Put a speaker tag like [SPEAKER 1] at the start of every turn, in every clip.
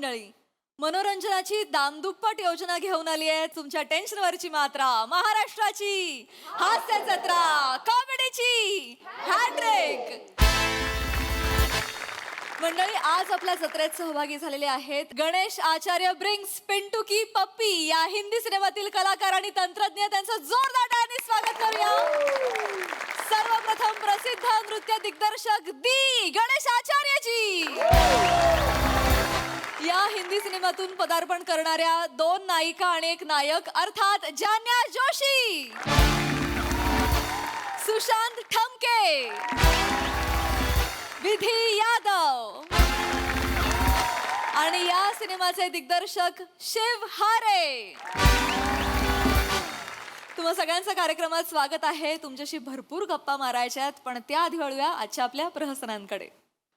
[SPEAKER 1] मंडळी, मनोरंजनाची दामदुप्पट योजना घेऊन आली आहे तुमच्या टेन्शनवरची मात्रा, महाराष्ट्राची हास्य जत्रा, कॉमेडीची हॅट्रिक. मंडळी, आज आपल्या जत्रेत सहभागी झालेले आहेत गणेश आचार्य ब्रिंग्स पिंटू की पप्पी या हिंदी सिनेमातील कलाकार आणि तंत्रज्ञ. त्यांचं जोरदार टाळ्यांनी स्वागत करूया. सर्वप्रथम प्रसिद्ध नृत्य दिग्दर्शक दी गणेश आचार्यजी. या हिंदी सिनेमातून पदार्पण करणाऱ्या दोन नायिका आणि एक नायक अर्थात जान्या जोशी, सुशांत ठमके, विधी यादव आणि या सिनेमाचे दिग्दर्शक शिव हारे. तुम्हा सगळ्यांचं कार्यक्रमात स्वागत आहे. तुमच्याशी भरपूर गप्पा मारायच्यात, पण त्याआधी वळूया आजच्या आपल्या प्रहसनांकडे.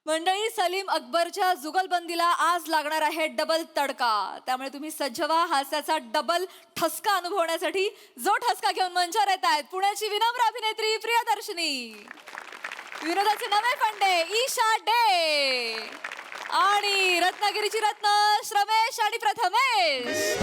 [SPEAKER 1] मंडळी, सलीम अकबरच्या जुगलबंदीला आज लागणार आहे डबल तडका. त्यामुळे तुम्ही सज्ज व्हा हास्याचा डबल ठसका अनुभवण्यासाठी. जो ठसका घेऊन मंचावर येत आहेत पुण्याची विनम्र अभिनेत्री प्रियदर्शनी, विनोदाचे नवे फंडे ईशा डे आणि रत्नागिरीची रत्न श्रमेश आणि प्रथमेश.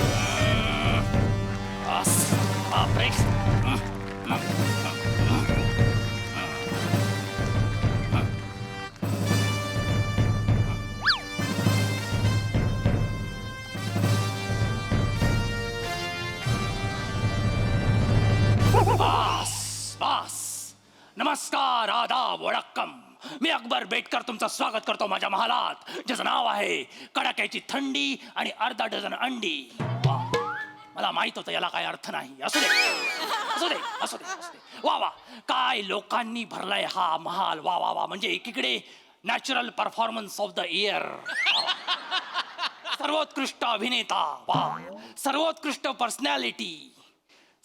[SPEAKER 2] नमस्कार, आदाब, वडक्कम. मी अकबर बेटकर तुमचं स्वागत करतो माझ्या महालात, ज्याचं नाव आहे कडाक्याची थंडी आणि अर्धा डझन अंडी. मला माहित होतं याला काय अर्थ नाही. असू दे असू दे असू दे असू दे. वा वा, काय लोकांनी भरलाय हा महाल. वा वा वा, म्हणजे एकीकडे natural performance of the year, सर्वोत्कृष्ट अभिनेता, वा, सर्वोत्कृष्ट पर्सनॅलिटी,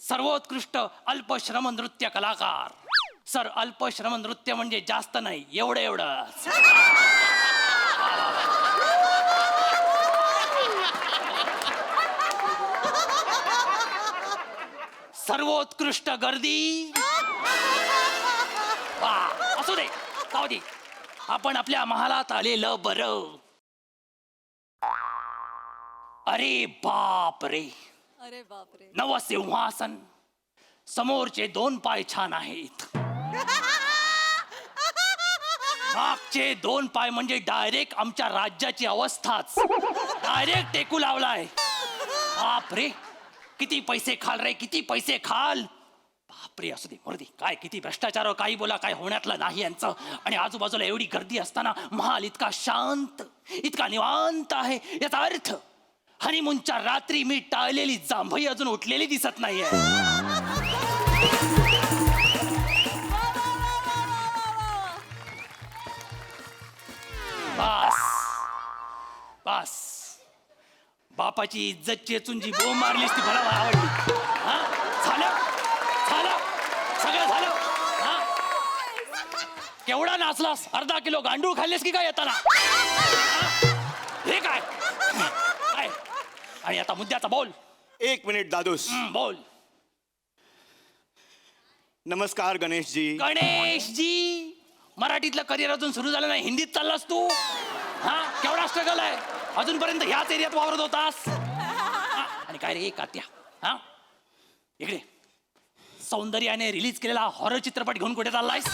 [SPEAKER 2] सर्वोत्कृष्ट अल्पश्रम नृत्य कलाकार. सर, अल्पश्रम नृत्य म्हणजे जास्त नाही, एवढं एवढं. सर्वोत्कृष्ट गर्दी. वा, असू दे, जाऊ दे. आपण आपल्या महालात आलेलं बरं. अरे बाप रे,
[SPEAKER 1] अरे बापरे,
[SPEAKER 2] नवसिंहासन. समोरचे दोन पाय छान आहेत, मागचे दोन पाय म्हणजे डायरेक्ट आमच्या राज्याची अवस्थाच. डायरेक्ट टेकू लावलाय. बापरे, किती पैसे खाल रे, किती पैसे खाल. बापरे, असू दे, मरू दे. काय किती भ्रष्टाचार, काही बोला, काय होण्यातलं नाही यांचं. आणि आजूबाजूला एवढी गर्दी असताना महाल इतका शांत, इतका निवांत आहे. याचा अर्थ हनीमूनच्या रात्री मी टाळलेली जांभई अजून उठलेली दिसत नाहीये. बस बस, बापाची इज्जत चेचून जी बोंब मारलीस ती मला आवडली. हा, झालं झालं, सगळं झालं. हा, केवढा नाचलास? अर्धा किलो गांडूळ खाल्लेस की काय येताना? हे काय काय? आणि आता मुद्द्याचा बोल.
[SPEAKER 3] एक मिनिट दादूस.
[SPEAKER 2] बोल.
[SPEAKER 3] नमस्कार गणेशजी.
[SPEAKER 2] गणेशजी, मराठीतलं करिअर अजून सुरू झालं नाही, हिंदीत चाललास तू? हा, केवढा स्ट्रगल आहे. अजूनपर्यंत ह्याच एरियात वावरत होतास. आणि काय रे कात्या, हा इकडे सौंदर्याने रिलीज केलेला हॉरर चित्रपट घेऊन कुठे चाललायस?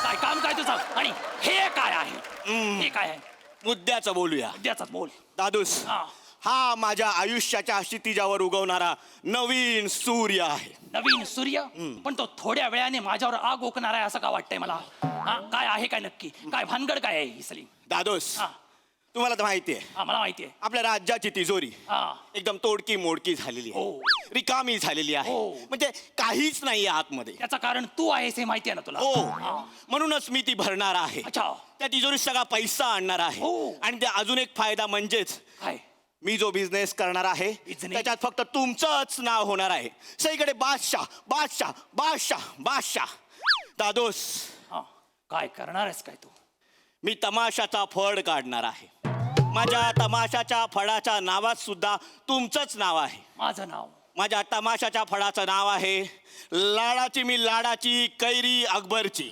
[SPEAKER 2] काय काम काय तुझं? आणि हे काय आहे? हे काय आहे?
[SPEAKER 3] मुद्द्याचं बोलूया.
[SPEAKER 2] मुद्द्याचाच बोल
[SPEAKER 3] दादूस, हा माझ्या आयुष्याच्या क्षितिजावर उगवणारा नवीन सूर्य आहे.
[SPEAKER 2] नवीन सूर्य? पण तो थोड्या वेळाने माझ्यावर आग ओकणार आहे असं का वाटतंय मला. काय आहे काय नक्की? काय भानगड काय आहे ही सलीम?
[SPEAKER 3] दादूस, तुम्हाला तर माहिती आहे,
[SPEAKER 2] मला माहिती आहे,
[SPEAKER 3] आपल्या राज्याची तिजोरी एकदम तोडकी मोडकी झालेली आहे, रिकामी झालेली आहे. म्हणजे काहीच नाही आतमध्ये.
[SPEAKER 2] त्याचं कारण तू आहेस हे माहिती आहे ना तुला.
[SPEAKER 3] हो, म्हणूनच मी ती भरणार आहे.
[SPEAKER 2] अच्छा,
[SPEAKER 3] त्या तिजोरीत सगळा पैसा आणणार आहे. आणि त्या अजून एक फायदा म्हणजेच
[SPEAKER 2] काय?
[SPEAKER 3] मी जो बिझनेस करणार आहे त्याच्यात फक्त तुमचंच नाव होणार आहे. सगळीकडे बादशाह बादशाह बादशाह बादशाह. दादोस,
[SPEAKER 2] काय करणार आहेस काय तू?
[SPEAKER 3] मी तमाशाचा फड काढणार आहे. माझ्या तमाशाच्या फडाच्या नावात सुद्धा तुमचंच नाव आहे.
[SPEAKER 2] माझं नाव?
[SPEAKER 3] माझ्या तमाशाच्या फडाचं नाव आहे लाडाची मी लाडाची कैरी अकबरची.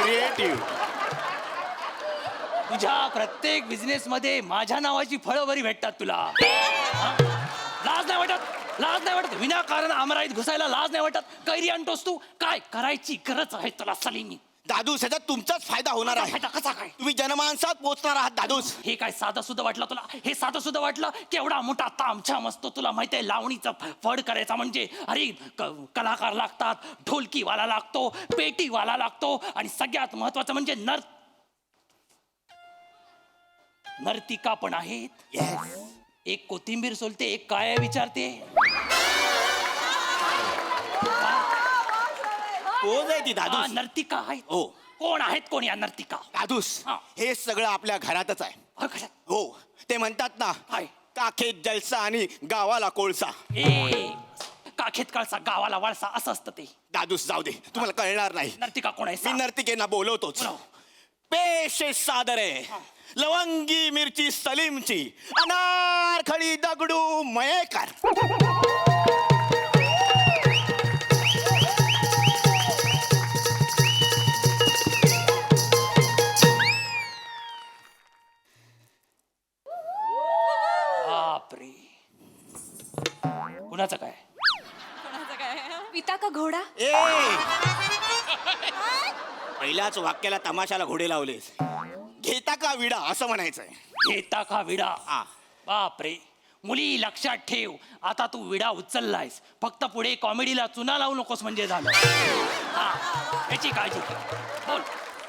[SPEAKER 3] क्रिएटिव्ह.
[SPEAKER 2] तुझ्या प्रत्येक बिझनेस मध्ये माझ्या नावाची फळं बरी भेटतात तुला. हा? लाज नाही वाटत, लाज नाही वाटत, विनाकारण आमराईत घुसायला लाज नाही वाटत. कैरी आणतोस तू, काय करायची गरज आहे तुला सलीमी?
[SPEAKER 3] दादूस, ह्याच्यात तुमचाच फायदा होणार आहे.
[SPEAKER 2] फायदा कसा काय?
[SPEAKER 3] तुम्ही जनमानसात पोहोचणार आहात दादूस.
[SPEAKER 2] हे काय साधं सुद्धा वाटलं तुला? हे साधं सुद्धा वाटलं? केवढा मोठा तामछा मस्तो तुला माहिती आहे. लावणीचा फड करायचा म्हणजे अरे कलाकार लागतात, ढोलकीवाला लागतो, पेटीवाला लागतो, आणि सगळ्यात महत्वाचं म्हणजे नर्तिका पण आहेत. एक कोथिंबीर सोलते, एक काय विचारते.
[SPEAKER 3] कोण आहे ती
[SPEAKER 2] हा,
[SPEAKER 3] दादूस?
[SPEAKER 2] नर्तिका आहेत.
[SPEAKER 3] हो.
[SPEAKER 2] कोण आहेत कोण या नर्तिका?
[SPEAKER 3] दादूस,
[SPEAKER 2] हा.
[SPEAKER 3] हे सगळं आपल्या घरातच आहे.
[SPEAKER 2] कशात?
[SPEAKER 3] हो, ते म्हणतात ना,
[SPEAKER 2] काय?
[SPEAKER 3] काखेत जलसा आणि गावाला कोळसा.
[SPEAKER 2] ए काखेत कळसा गावाला वळसा असं असतं ते.
[SPEAKER 3] दादूस जाऊ दे, तुम्हाला कळणार नाही.
[SPEAKER 2] नर्तिका कोण आहे
[SPEAKER 3] मी
[SPEAKER 2] सांग.
[SPEAKER 3] नर्तिकेंना बोलवतोच.
[SPEAKER 2] बोलाव.
[SPEAKER 3] पेश सादर आहे लवंगी मिरची सलीमची, अनारखळी दगडू मयेकर.
[SPEAKER 2] बापरे, कुणाचं काय?
[SPEAKER 1] कोणाचं काय? पिता का घोडा?
[SPEAKER 3] ए पहिल्याच वाक्याला तमाशाला घोडे लावलेस. घेता का विडा असं म्हणायचंय.
[SPEAKER 2] घेता का विडा?
[SPEAKER 3] हा.
[SPEAKER 2] बापरे, मुली लक्षात ठेव, आता तू विडा उचललायस, फक्त पुढे कॉमेडीला चुना लावू नकोस म्हणजे झालं. हा, याची काळजी घे. बोल.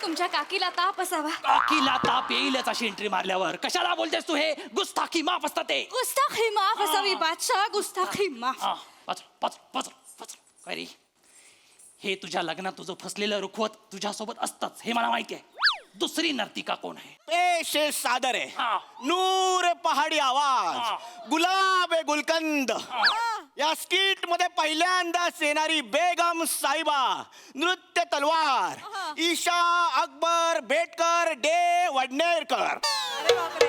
[SPEAKER 1] तुमच्या काकीला ताप असावा.
[SPEAKER 2] काकीला ताप येईलच अशी एंट्री मारल्यावर. कशाला बोलतेस तू? हे गुस्ताखी माफ असतं ते.
[SPEAKER 1] गुस्ताखी माफ असावी बादशाह, गुस्ताखी माफ.
[SPEAKER 2] हा, पचर काय रे? हे तुझ्या लग्नात तुझं फसलेलं रुखवत तुझ्यासोबत असतंच, हे मला माहिती आहे. दुसरी नर्तिका कोण आहे?
[SPEAKER 3] पेश सादर आहे
[SPEAKER 2] हा.
[SPEAKER 3] नूर पहाडी आवाज,
[SPEAKER 2] हा.
[SPEAKER 3] गुलाब आहे गुलकंद. या स्किट मध्ये पहिल्यांदाच येणारी बेगम साहिबा, नृत्य तलवार, ईशा अकबर बेटकर डे वडनेरकर.
[SPEAKER 1] अरे बापरे.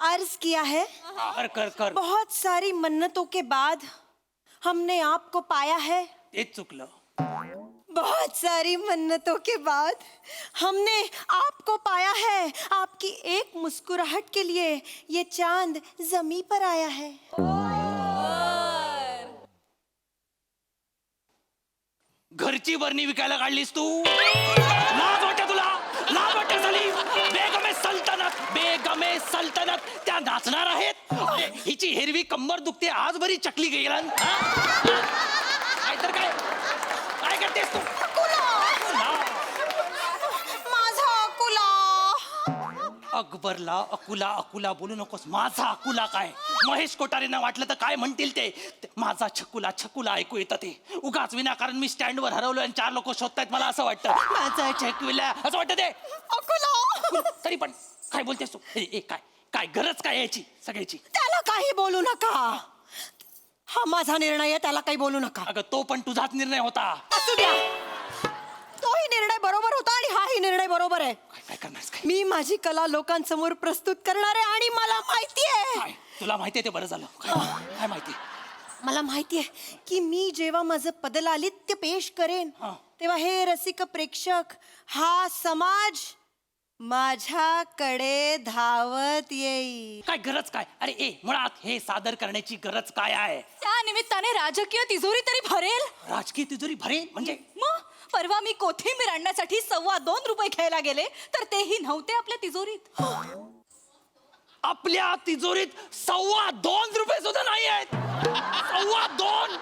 [SPEAKER 4] अर्ज किया है,
[SPEAKER 2] कर
[SPEAKER 4] बहुत सारी मन्नतों के बाद हमने आपको पाया है.
[SPEAKER 2] तेच चुकलं.
[SPEAKER 4] बहुत सारी मन्नतों के बाद हमने आपको पाया है. आपकी एक मुस्कुराहट के लिए ये चांद जमी पर आया है.
[SPEAKER 2] घरची बरणी विकायला काढलीस तू? लाज वाटते तुला? लाज वाटते सलीम? बेगमे सल्तनत, बेगमे सल्तनत त्या नाचणार आहेत. हिची हिरवी कंबर दुखते, आज बरी चकली गेला. काय तर काय काय करतेस तू?
[SPEAKER 4] माझा अकुला.
[SPEAKER 2] अकबरला अकुला अकुला बोलू नकोस. माझा अकुला काय? महेश कोठारेंना वाटलं तर काय म्हणतील ते. माझा छकुला छकुला ऐकू येतं ते. उगाच विनाकारण मी स्टँडवर हरवलो आणि 4 लोक शोधतायत मला असं वाटतं. माझा छकुला असं वाटतं ते.
[SPEAKER 4] अकुला.
[SPEAKER 2] तरी पण काय बोलतेस तू? काय काय गरज काय याची सगळ्याची?
[SPEAKER 4] त्याला काही बोलू नका. हा माझा निर्णय आहे, त्याला काही बोलू नका.
[SPEAKER 2] अगं तो पण तुझाच निर्णय होता.
[SPEAKER 4] असू द्या. तोही निर्णय बरोबर होता आणि हाही निर्णय बरोबर आहे.
[SPEAKER 2] काय करणारस काय?
[SPEAKER 4] मी माझी कला लोकांसमोर प्रस्तुत करणार आहे आणि मला माहितीये,
[SPEAKER 2] काय तुला माहितीये ते बरं झालं. काय माहिती?
[SPEAKER 4] मला माहितीये की मी जेव्हा माझं पदलालित्य पेश करेन
[SPEAKER 2] हा.
[SPEAKER 4] तेव्हा हे रसिक प्रेक्षक, हा समाज माझ्याकडे धावत येईल.
[SPEAKER 2] काय गरज काय? अरे मुळात हे सादर करण्याची गरज काय आहे?
[SPEAKER 1] त्या निमित्ताने राजकीय तिजोरी तरी भरेल.
[SPEAKER 2] राजकीय तिजोरी भरेल म्हणजे?
[SPEAKER 1] मग परवा मी कोथिंबीर आणण्यासाठी ₹2.25 घ्यायला गेले तर तेही नव्हते आपल्या तिजोरीत.
[SPEAKER 2] आपल्या तिजोरीत ₹2.25 सुद्धा नाही आहेत. 2.25.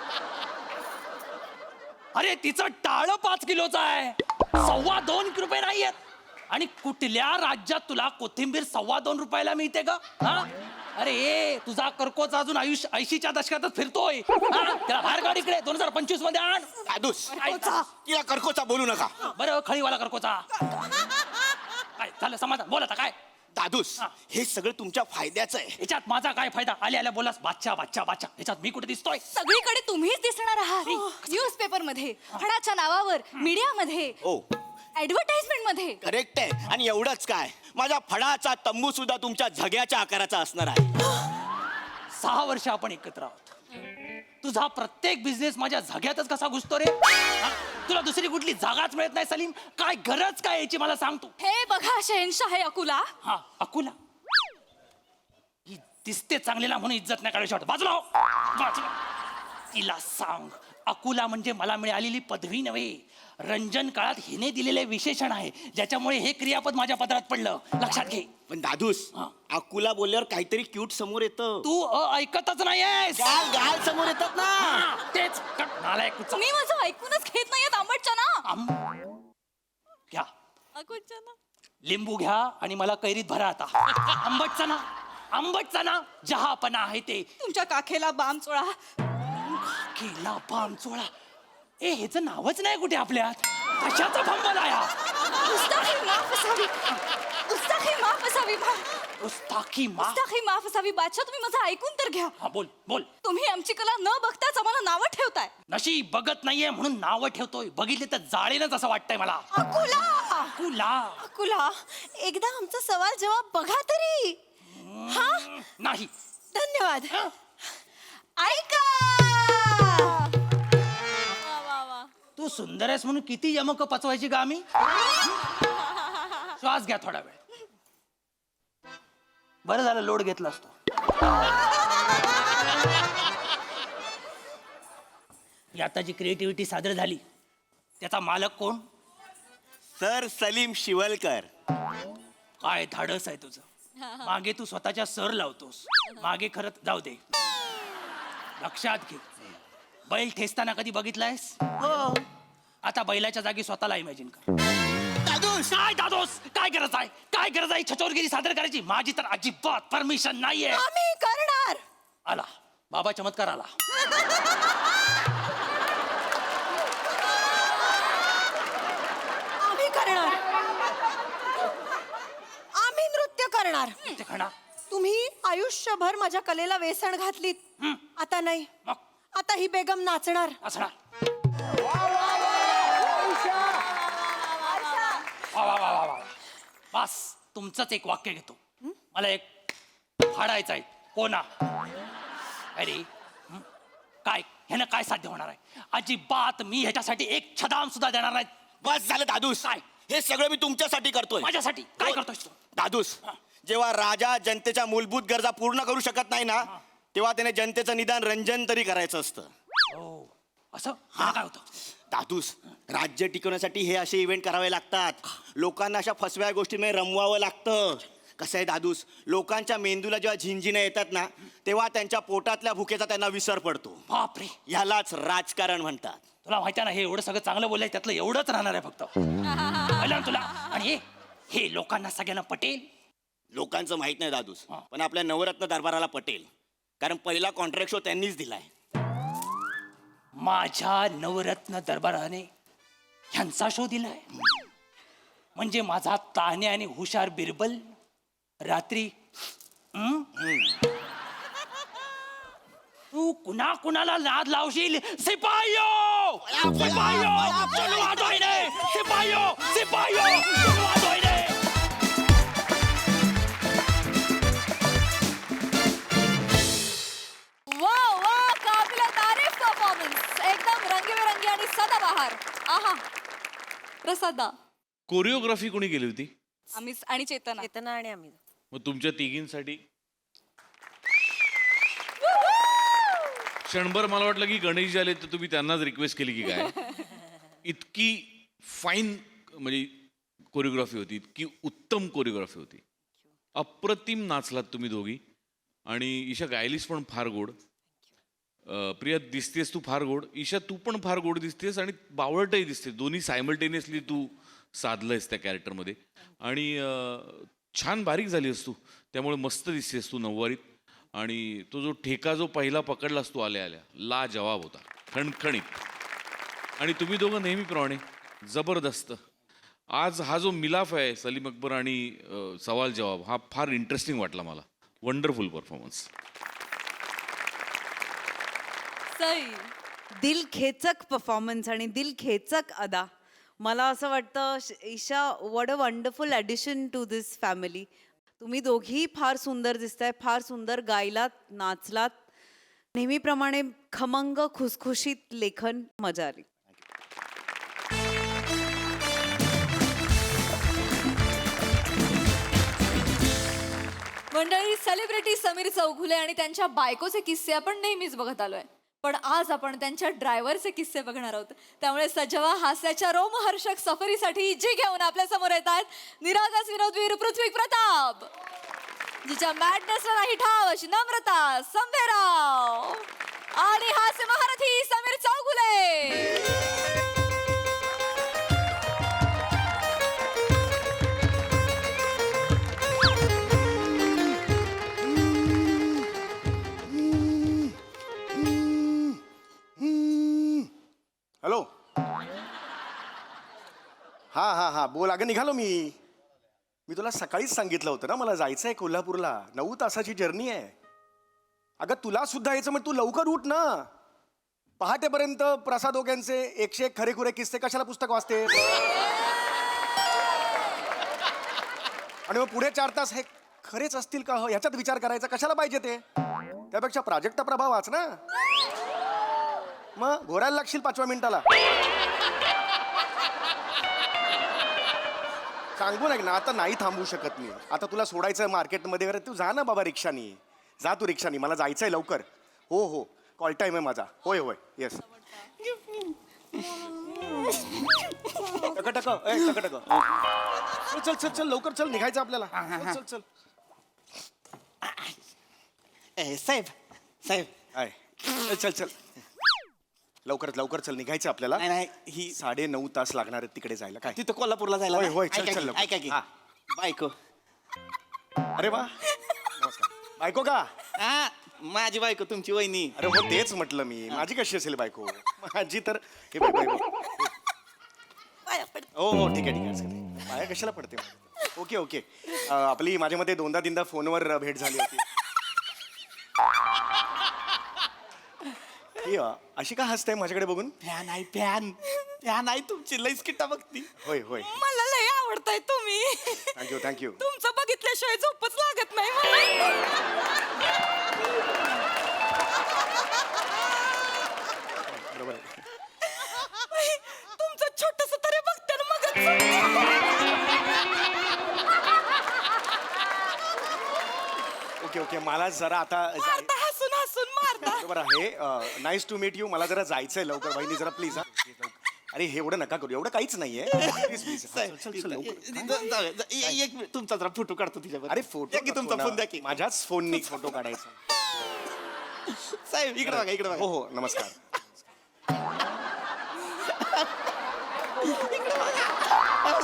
[SPEAKER 2] अरे तिचं टाळ 5 किलोचं आहे. ₹2.25 नाही आहेत. आणि कुठल्या राज्यात तुला कोथिंबीर ₹2.25 मिळते का? हा? अरे तुझा कर्कोच अजून 80च्या दशकातच फिरतोय. त्याला बाहेर काढ इकडे. 2025 मध्ये आण.
[SPEAKER 3] दादूस, तिला कर्कोचा बोलू नका.
[SPEAKER 2] बरं खळीवाला कर्कोचा. काय झालं समाधान. बोल आता काय
[SPEAKER 3] दादूस
[SPEAKER 2] हा.
[SPEAKER 3] हे सगळं तुमच्या फायद्याचं आहे.
[SPEAKER 2] याच्यात माझा काय फायदा? आल्या आल्या बोलास बादशाह बादशाह बादशाह. याच्यात मी कुठे दिसतोय?
[SPEAKER 1] सगळीकडे तुम्हीच दिसणार आहात. न्यूजपेपर मध्ये, फडाच्या नावावर, मीडियामध्ये,
[SPEAKER 3] ओ
[SPEAKER 1] ऍडव्हर्टाइजमेंट मध्ये.
[SPEAKER 3] करेक्ट आहे. आणि एवढंच काय, माझ्या फडाचा तंबू सुद्धा तुमच्या झग्याच्या आकाराचा असणार आहे.
[SPEAKER 2] 6 वर्ष आपण एकत्र आहोत. तुझा प्रत्येक बिझनेस माझ्या जाग्यातच कसा घुसतो रे? हा? तुला दुसरी कुठली जागाच मिळत नाही सलीम? काय गरज काय याची मला सांग तू.
[SPEAKER 1] हे बघा शहेनशाह आहे अकुला.
[SPEAKER 2] हा अकुला ही दिसते चांगलेला म्हणून इज्जत नाही काढू शकत. बाजूला हो. बाजूला. तिला सांग अकुला म्हणजे मला मिळालेली पदवी नव्हे, रंजन काळात हिने दिलेले विशेषण आहे, ज्याच्यामुळे हे क्रियापद माझ्या पदरात पडलं. लक्षात घे.
[SPEAKER 3] पण दादूस
[SPEAKER 2] हा.
[SPEAKER 3] अकुला बोलल्यावर काहीतरी क्यूट समोर येतं.
[SPEAKER 2] तू ऐकतच नाहीयेस.
[SPEAKER 3] गाल गाल समोर येतात ना.
[SPEAKER 2] हा, तेच नालायक कुठचा.
[SPEAKER 1] तुम्ही माझं ऐकूनच घेत नाहीयेत आंबटच्या ना.
[SPEAKER 2] घ्या
[SPEAKER 1] अकुलच्या ना.
[SPEAKER 2] लिंबू घ्या आणि मला कैरीत भरा आता. आंबटचा ना जहापणा आहे ते.
[SPEAKER 1] तुमच्या काखेला बाम चोळा.
[SPEAKER 2] केला पाम चोळा. ए ह्याचं नावच नाही कुठे आपल्यात. कशाचा फंबल आया?
[SPEAKER 1] गुस्ताखी माफ असावी. गुस्ताखी माफ असावी.
[SPEAKER 2] उस्ताखी मा.
[SPEAKER 1] गुस्ताखी माफ असावी. बादशाह तुम्ही माझं ऐकून तर घ्या.
[SPEAKER 2] हा बोल बोल.
[SPEAKER 1] तुम्ही आमची कला न बघताच आम्हाला नावं ठेवताय.
[SPEAKER 2] नशीब बघत नाहीये म्हणून नावं ठेवतोय. बघितले तर जाळेनच असं वाटतंय मला.
[SPEAKER 4] अकुला
[SPEAKER 2] तुला
[SPEAKER 4] अकुला एकदा आमचा सवाल जवाब बघा तरी. हा
[SPEAKER 2] नाही.
[SPEAKER 4] धन्यवाद.
[SPEAKER 2] हं?
[SPEAKER 4] ऐका
[SPEAKER 2] तू सुंदर आहेस म्हणून किती यमक पचवायची का आम्ही? श्वास घ्या थोडा वेळ. बरं झालं लोड घेतला असतो. ही आता जी क्रिएटिव्हिटी सादर झाली त्याचा मालक कोण?
[SPEAKER 3] सर सलीम शिवलकर.
[SPEAKER 2] काय धाडस आहे तुझं. मागे तू स्वतःच्या सर लावतोस, मागे खरं जाऊ दे. लक्षात घे, बैल ठेचताना कधी बघितलायस?
[SPEAKER 3] हो.
[SPEAKER 2] आता बैलाच्या जागी स्वतःला इमॅजिन कर.
[SPEAKER 3] दादूस
[SPEAKER 2] काय दादोस, काय गरज आहे? काय गरज आहे छचोरगिरी सादर करायची? माझी तर अजिबात परमिशन नाहीये.
[SPEAKER 4] आम्ही करणार.
[SPEAKER 2] आला बाबा, चमत्कार आला.
[SPEAKER 4] आम्ही करणार. आम्ही नृत्य करणार.
[SPEAKER 2] ते खणा.
[SPEAKER 4] तुम्ही आयुष्यभर माझ्या कलेला वेसण घातलीत. आता नाही.
[SPEAKER 2] मग
[SPEAKER 4] आता ही बेगम नाचणार.
[SPEAKER 2] असणार. वा वा वा वा वा. बस तुमचंच एक वाक्य घेतो. मला एक फाडायचं आहे कोणा. अरे काय ह्यानं काय साध्य होणार आहे? अजिबात मी ह्याच्यासाठी एक छदाम सुद्धा देणार नाही.
[SPEAKER 3] बस झालं दादूस.
[SPEAKER 2] काय?
[SPEAKER 3] हे सगळं मी तुमच्यासाठी करतोय.
[SPEAKER 2] माझ्यासाठी काय करतोयस तू?
[SPEAKER 3] दादूस जेव्हा राजा जनतेच्या मूलभूत गरजा पूर्ण करू शकत नाही ना, तेव्हा त्याने जनतेचं निदान रंजन तरी करायचं असतं.
[SPEAKER 2] हो असं हा काय होतं?
[SPEAKER 3] दादूस राज्य टिकवण्यासाठी हे असे इव्हेंट करावे लागतात. लोकांना अशा फसव्या गोष्टींमध्ये रमवावं लागतं. कसं आहे दादूस, लोकांच्या मेंदूला जेव्हा झिंजिण्या येतात ना, तेव्हा त्यांच्या पोटातल्या भुकेचा त्यांना विसर पडतो.
[SPEAKER 2] बापरे,
[SPEAKER 3] यालाच राजकारण म्हणतात.
[SPEAKER 2] तुला माहिती आहे ना, हे एवढं सगळं चांगलं बोललंय त्यातलं एवढंच राहणार आहे फक्त. कळलं ना तुला? आणि हे लोकांना सगळ्यांना पटेल.
[SPEAKER 3] लोकांचं माहित नाही दादूस,
[SPEAKER 2] हा.
[SPEAKER 3] पण आपल्या नवरत्न दरबाराला पटेल. कारण पहिला कॉन्ट्रॅक्ट शो त्यांनीच दिलाय.
[SPEAKER 2] माझ्या नवरत्न दरबाराने ह्यांचा शो दिलाय. म्हणजे माझा तान्या आणि हुशार बिरबल रात्री तू कुणा कुणाला नाद लावशील? सिपाहियो सिपाहियो चलो वाजवायले. सिपाहियो सिपाहियो चलो वाजवायले.
[SPEAKER 1] वा वा, काबिल तारीफ परफॉर्मन्स. एकदम रंगीबेरंगी आणि सदाबहार. आहा प्रसादा.
[SPEAKER 5] कोरिओग्राफी कोणी केली होती?
[SPEAKER 1] आम्ही आणि चेतना.
[SPEAKER 4] चेतना आणि आम्ही.
[SPEAKER 5] मग तुमच्या तिघींसाठी क्षणभर मला वाटलं की गणेश आले तर तुम्ही त्यांनाच रिक्वेस्ट केली की काय. इतकी फाईन म्हणजे कोरिओग्राफी होती, इतकी उत्तम कोरिओग्राफी होती. अप्रतिम नाचलात तुम्ही दोघी. आणि ईशा गायलीस पण फार गोड. प्रिया दिसतेस तू फार गोड. ईशा तू पण फार गोड दिसतेस आणि बावळटही दिसते. दोन्ही सायमल्टेनियसली तू साधलंयस त्या कॅरेक्टरमध्ये. आणि छान बारीक झाली आहेस तू, त्यामुळे मस्त दिसतेस तू नऊवारीत. आणि तो जो ठेका जो पहिला पकडलास तू आल्या आल्या, ला जवाब होता, खणखणीत. आणि तुम्ही दोघं नेहमीप्रमाणे जबरदस्त. आज हा जो मिलाफ आहे सलीम अकबर आणि सवाल जवाब हा फार इंटरेस्टिंग वाटला मला. Wonderful performance.
[SPEAKER 1] सई.
[SPEAKER 6] दिल खेचक परफॉर्मन्स आणि दिल खेचक अदा. मला असं वाटतं Isha what a wonderful addition to this family. तुम्ही दोघीही फार सुंदर दिसताय, फार सुंदर गायलात, नाचलात. नेहमीप्रमाणे खमंग खुसखुशीत लेखन, मजा आली.
[SPEAKER 1] मंडळी, सेलिब्रिटी समीर चौघुले आणि त्यांच्या बायकोचे किस्से आपण नेहमीच बघत आलोय, पण आज आपण त्यांच्या ड्रायव्हरचे किस्से बघणार आहोत. त्यामुळे सजवा हास्याच्या रोमहर्षक सफरीसाठी जी घेऊन आपल्या समोर येत आहेत निरागस विनोदवीर पृथ्वी प्रताप, जिच्या मॅडनेसला नाही ठाव अशी नम्रता संभेराव आणि हास्य महारथी समीर चौघुले.
[SPEAKER 3] हॅलो. हा हा हा बोल. अगं निघालो मी तुला सकाळीच सांगितलं होतं ना मला जायचं आहे कोल्हापूरला. 9 तासाची जर्नी आहे. अगं तुला सुद्धा यायचं मग तू लवकर उठ ना. पहाटेपर्यंत प्रसाद ओक्यांचे 101 खरेखुरे किस्से कशाला पुस्तक वाचते. आणि मग पुढे 4 तास हे खरेच असतील का हो ह्याच्यात विचार करायचा कशाला पाहिजे ते. त्यापेक्षा प्राजक्ता प्रभाव वाच ना. मग घोरायला लागशील 5व्या मिनिटाला. सांगू ना आता नाही थांबू शकत मी. आता तुला सोडायचं मार्केटमध्ये वगैरे तू जा ना बाबा रिक्षानी. जा तू रिक्षानी. मला जायचंय लवकर. हो हो कॉल टाईम आहे माझा. होय होय येस. टक टक टक टक. चल चल चल लवकर चल निघायचं आपल्याला. चल चल.
[SPEAKER 7] साहेब साहेब
[SPEAKER 3] आय चल चल लवकर लवकर चल निघायचं आपल्याला.
[SPEAKER 7] नाही नाही ही
[SPEAKER 3] 9.5 तास लागणार आहेत तिकडे जायला. काय
[SPEAKER 7] तिथं कोल्हापूरला जायला
[SPEAKER 3] होय
[SPEAKER 7] ना?
[SPEAKER 3] होय चल
[SPEAKER 7] ऐका
[SPEAKER 3] चल
[SPEAKER 7] की,
[SPEAKER 3] लवकर.
[SPEAKER 7] ऐका की
[SPEAKER 3] हा.
[SPEAKER 7] बायको.
[SPEAKER 3] अरे वा नमस्कार. बायको का.
[SPEAKER 7] हा माझी बायको तुमची वहिनी.
[SPEAKER 3] अरे हो तेच म्हटलं मी. माझी कशी असेल बायको. माझी तर हे बघ बघ, बघ. हो हो ठीक आहे ठीक आहे. पाया कशाला पडते. Okay okay. आपली माझ्या मध्ये 2दा-3दा फोनवर भेट झाली होती. ही, अशी का हसते माझ्याकडे बघून.
[SPEAKER 7] फॅन आहे फॅन फॅन आहे तुमची. लईच किट्टा बघती.
[SPEAKER 3] होय होय
[SPEAKER 4] मला लय आवडताय तुम्ही.
[SPEAKER 3] Thank you thank you.
[SPEAKER 4] तुमचं बघितल्याशिवाय झोपच लागत नाही मला.
[SPEAKER 3] बरोबर आहे.
[SPEAKER 4] तुमचं छोटस तरी बघते ना मग.
[SPEAKER 3] ओके ओके मला जरा आता
[SPEAKER 4] हसून हसून मारता.
[SPEAKER 3] बरोबर आहे. Nice to meet you. मला जरा जायचंय लवकर. बहिणी जरा प्लीज. अरे हे एवढं नका करू. एवढं काहीच नाहीये. Please please.
[SPEAKER 7] साहेब, एक मिनिट तुमचा जरा फोटो काढतो तिच्यावर.
[SPEAKER 3] अरे फोटो
[SPEAKER 7] की तुमचा फोन द्या की.
[SPEAKER 3] माझ्याच फोननी फोटो काढायचा.
[SPEAKER 7] साहेब इकडे बघा इकडे
[SPEAKER 3] हो
[SPEAKER 7] बघा.
[SPEAKER 3] हो नमस्कार.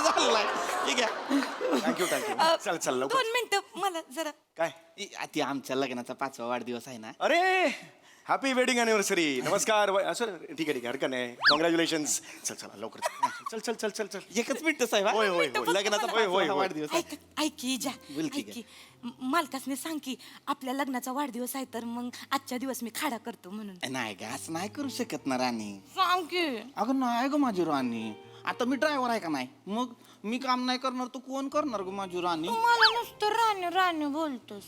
[SPEAKER 7] झालं ठीक आहे.
[SPEAKER 3] Thank you thank you. चल चल लवकर.
[SPEAKER 4] 2 मिनिटं मला जरा.
[SPEAKER 3] काय.
[SPEAKER 7] ती आमच्या लग्नाचा 5वा वाढदिवस आहे ना.
[SPEAKER 3] अरे हॅपी वेडिंग अॅनिव्हर्सरी. नमस्कार. असं ठीक आहे ठीक आहे हरकत नाही. कॉंग्रॅच्युलेशन्स. चल चला लवकर. चल चल चल चल चल.
[SPEAKER 7] एकच मिनिट साहेब हा?
[SPEAKER 3] होय, होय, होय.
[SPEAKER 7] लग्नाचा
[SPEAKER 3] होय, होय,
[SPEAKER 7] 5वा
[SPEAKER 3] होय.
[SPEAKER 7] वाढदिवस आहे.
[SPEAKER 8] ऐक की जा
[SPEAKER 7] बोल की
[SPEAKER 8] ऐक की मालकासने सांग की आपल्या लग्नाचा वाढदिवस आहे तर मग आजच्या दिवस मी खाडा करतो म्हणून.
[SPEAKER 7] नाही ग असं नाही करू शकत ना राणी.
[SPEAKER 8] सांग की.
[SPEAKER 7] अगं नाही ग माझी राणी. आता मी ड्रायव्हर आहे का नाही. मग मी काम नाही करणार तर कोण करणार ग माझी राणी.
[SPEAKER 8] मला नुसतं राणी राणी बोलतोस.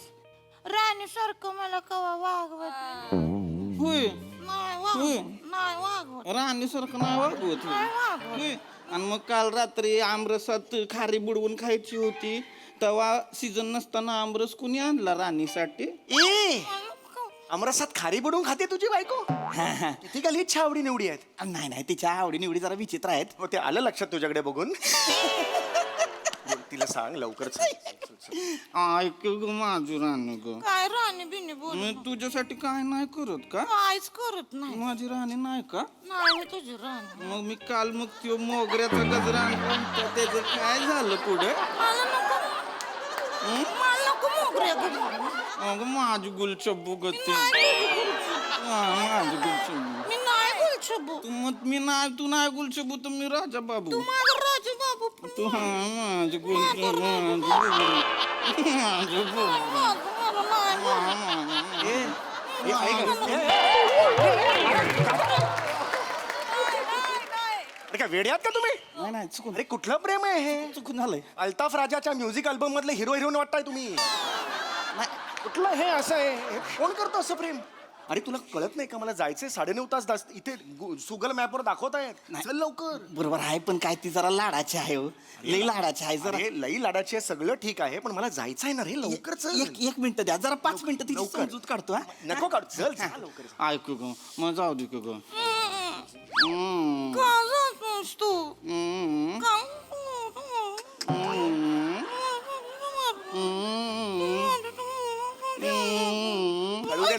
[SPEAKER 8] राणी सारखं मला कवा वागवत नाही.
[SPEAKER 7] होय होय.
[SPEAKER 8] नाही वागवत.
[SPEAKER 7] राणी सारखं नाही वागवत होय. आणि मग काल रात्री आमरसात खारी बुडवून खायची होती तेव्हा सीझन नसताना आमरस कुणी आणला राणीसाठी.
[SPEAKER 3] ए अमरसात खारी बुडवून खाते तुझी बायको. किती का इच्छा आवडी निवडी आहेत.
[SPEAKER 7] नाही नाही तिच्या आवडी निवडी जरा विचित्र आहेत.
[SPEAKER 3] हो ते आलं लक्षात तुझ्याकडे बघून. तिला सांग लवकर.
[SPEAKER 7] ऐक ग माझी राणी ग.
[SPEAKER 8] काय राणी बिनी बोल.
[SPEAKER 7] मी तुझ्यासाठी काय नाही करत का.
[SPEAKER 8] काहीच करत नाही.
[SPEAKER 7] माझी राणी नाही का.
[SPEAKER 8] नाही मी तुझी राणी.
[SPEAKER 7] मग मी काल मग त्यो मोगऱ्याचा गजरा आणला होता, त्याचं काय झालं पुढे.
[SPEAKER 8] मला नको. मला नको मोगऱ्या गजरा.
[SPEAKER 7] अगं माझी गुलछब्बू गती. माझी गुलछब्बू.
[SPEAKER 8] मी नाही गुलछबू.
[SPEAKER 7] तू नाही गुलछब्बू तर मी राजा बाबू.
[SPEAKER 8] माझा राजू बाबू
[SPEAKER 7] तू माझं गुंतलं, माझं
[SPEAKER 3] अरे काय वेड्यात का तुम्ही?
[SPEAKER 7] नाही नाही चुकून
[SPEAKER 3] अरे कुठलं प्रेम आहे हे?
[SPEAKER 7] चुकून झालंय.
[SPEAKER 3] अल्ताफ राजाच्या म्युझिक अल्बम मधले हिरो हिरोईन वाटताय तुम्ही. नाही, कुठलं हे असं आहे? हे कोण करतो असं प्रेम? अरे तुला कळत नाही का मला जायचंय 9:30 तास इथे सुगल मॅपवर दाखवत आहेत. चल लवकर.
[SPEAKER 7] बरोबर आहे पण काय ती जरा लाडाची आहे हो. लई लाडाची आहे जरा.
[SPEAKER 3] अरे लई लाडाची आहे सगळं ठीक आहे पण मला जायचं आहे ना रे लवकर चल.
[SPEAKER 7] एक मिनिट द्या जरा 5 मिनिटं तिची
[SPEAKER 3] लवकर.
[SPEAKER 7] समजूत काढतो हा.
[SPEAKER 3] नको काढ चल जा लवकर.
[SPEAKER 7] ऐकू ग मग जाऊ दे ग.
[SPEAKER 8] का जातोस तू का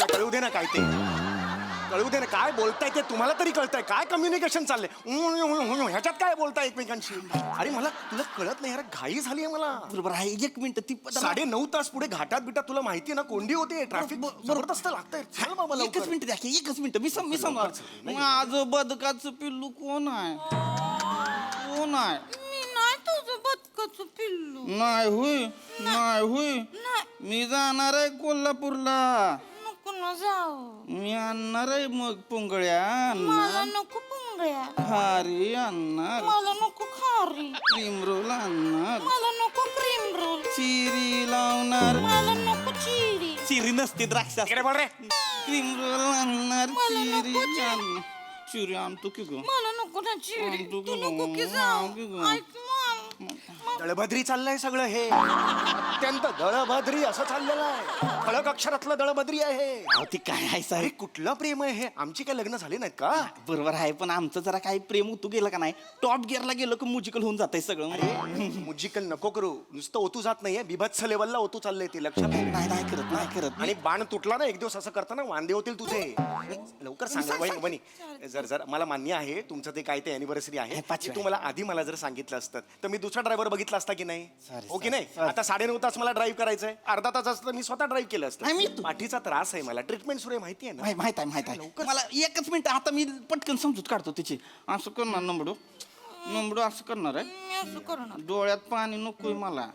[SPEAKER 3] कळू दे ना काय ते. कळू दे ना काय बोलताय ते तुम्हाला तरी कळतंय काय कम्युनिकेशन चाललंय. ह्याच्यात काय बोलताय एकमेकांशी. अरे मला तुला कळत नाही अरे घाई झाली आहे मला.
[SPEAKER 7] बरोबर आहे 1 मिनिट ती
[SPEAKER 3] 9:30 तास पुढे घाटात बिटात तुला माहिती आहे ना कोंडी होते ट्रॅफिक जबरदस्त लागतंय. चल बाबा लवकर.
[SPEAKER 7] एकच मिनिट द्या की, एकच मिनिट मी समजा माझं बदकाचं पिल्लू कोण आहे कोण आहे.
[SPEAKER 8] मी नाही तुझं बदकाचं पिल्लू
[SPEAKER 7] नाही होय नाही होय
[SPEAKER 8] नाही
[SPEAKER 7] मी जाणार आहे कोल्हापूरला.
[SPEAKER 8] नको ना जाऊ
[SPEAKER 7] मी आणणार आहे मग पोंगळ्या
[SPEAKER 8] मला नको पुंगळ्या
[SPEAKER 7] खारी आणणार
[SPEAKER 8] मला नको खारी
[SPEAKER 7] क्रीम रोल आणणार
[SPEAKER 8] मला नको क्रीम रोल
[SPEAKER 7] चिरी लावणार
[SPEAKER 8] मला नको चिरी
[SPEAKER 7] चिरी नसते द्राक्ष
[SPEAKER 3] इकडे बोल रे.
[SPEAKER 7] क्रीम रोल आणणार
[SPEAKER 8] मला
[SPEAKER 7] चिरी
[SPEAKER 8] नको चिरी.
[SPEAKER 7] आणणार चिरी आणतो की ग
[SPEAKER 8] मला नको ना चिरी
[SPEAKER 7] आणतो
[SPEAKER 8] तू
[SPEAKER 7] की
[SPEAKER 8] नको की
[SPEAKER 7] ग,
[SPEAKER 8] जाऊ
[SPEAKER 7] आणतो की ग.
[SPEAKER 8] ऐक मग
[SPEAKER 3] दळभद्री चाललंय सगळं हे. अत्यंत दळभद्री असं चाललेलं आहे. खळक अक्षरातलं दळभद्री आहे.
[SPEAKER 7] अहो, ती काय आहे
[SPEAKER 3] अरे
[SPEAKER 7] साहेब
[SPEAKER 3] कुठलं प्रेम आहे हे. आमची काय लग्न झाली नाहीत का?
[SPEAKER 7] बरोबर आहे पण आमचं जरा काही प्रेम उतू गेलं का नाही टॉप गिअरला गेलो की म्युजिकल होऊन जातंय सगळं
[SPEAKER 3] मुजिकल नको करू. नुसतं ओतू जात नाहीये बिभत्स लेवलला ओतू चाललंय ते लक्षात ठेव.
[SPEAKER 7] नाही नाही करत नाही करत
[SPEAKER 3] आणि बाण तुटला ना एक दिवस असं करताना वांदे होतील तुझे. लवकर सांगा वहिनी जर जर मला मान्य आहे तुमचं ते काय ते अॅनिव्हर्सरी आहे
[SPEAKER 7] पाचवी
[SPEAKER 3] ते तुम्हाला आधी मला जर सांगितलं असतं तर मी दुसरा ड्रायव्हर बघितला असता की नाही.
[SPEAKER 7] Sorry,
[SPEAKER 3] हो की नाही. आता 9:30 तास मला ड्राईव्ह करायचंय. अर्धा तास असतं मी स्वतः ड्राईव्ह केलं
[SPEAKER 7] नाही, मी
[SPEAKER 3] असतं. पाठीचा त्रास आहे मला ट्रीटमेंट सुरू आहे माहिती आहे ना.
[SPEAKER 7] माहित आहे मला 1 मिनिट आता मी पटकन समजूत काढतो तिची असं करणार नंबडू असं करणार आहे
[SPEAKER 8] मी असं करणार
[SPEAKER 7] डोळ्यात पाणी नकोय मला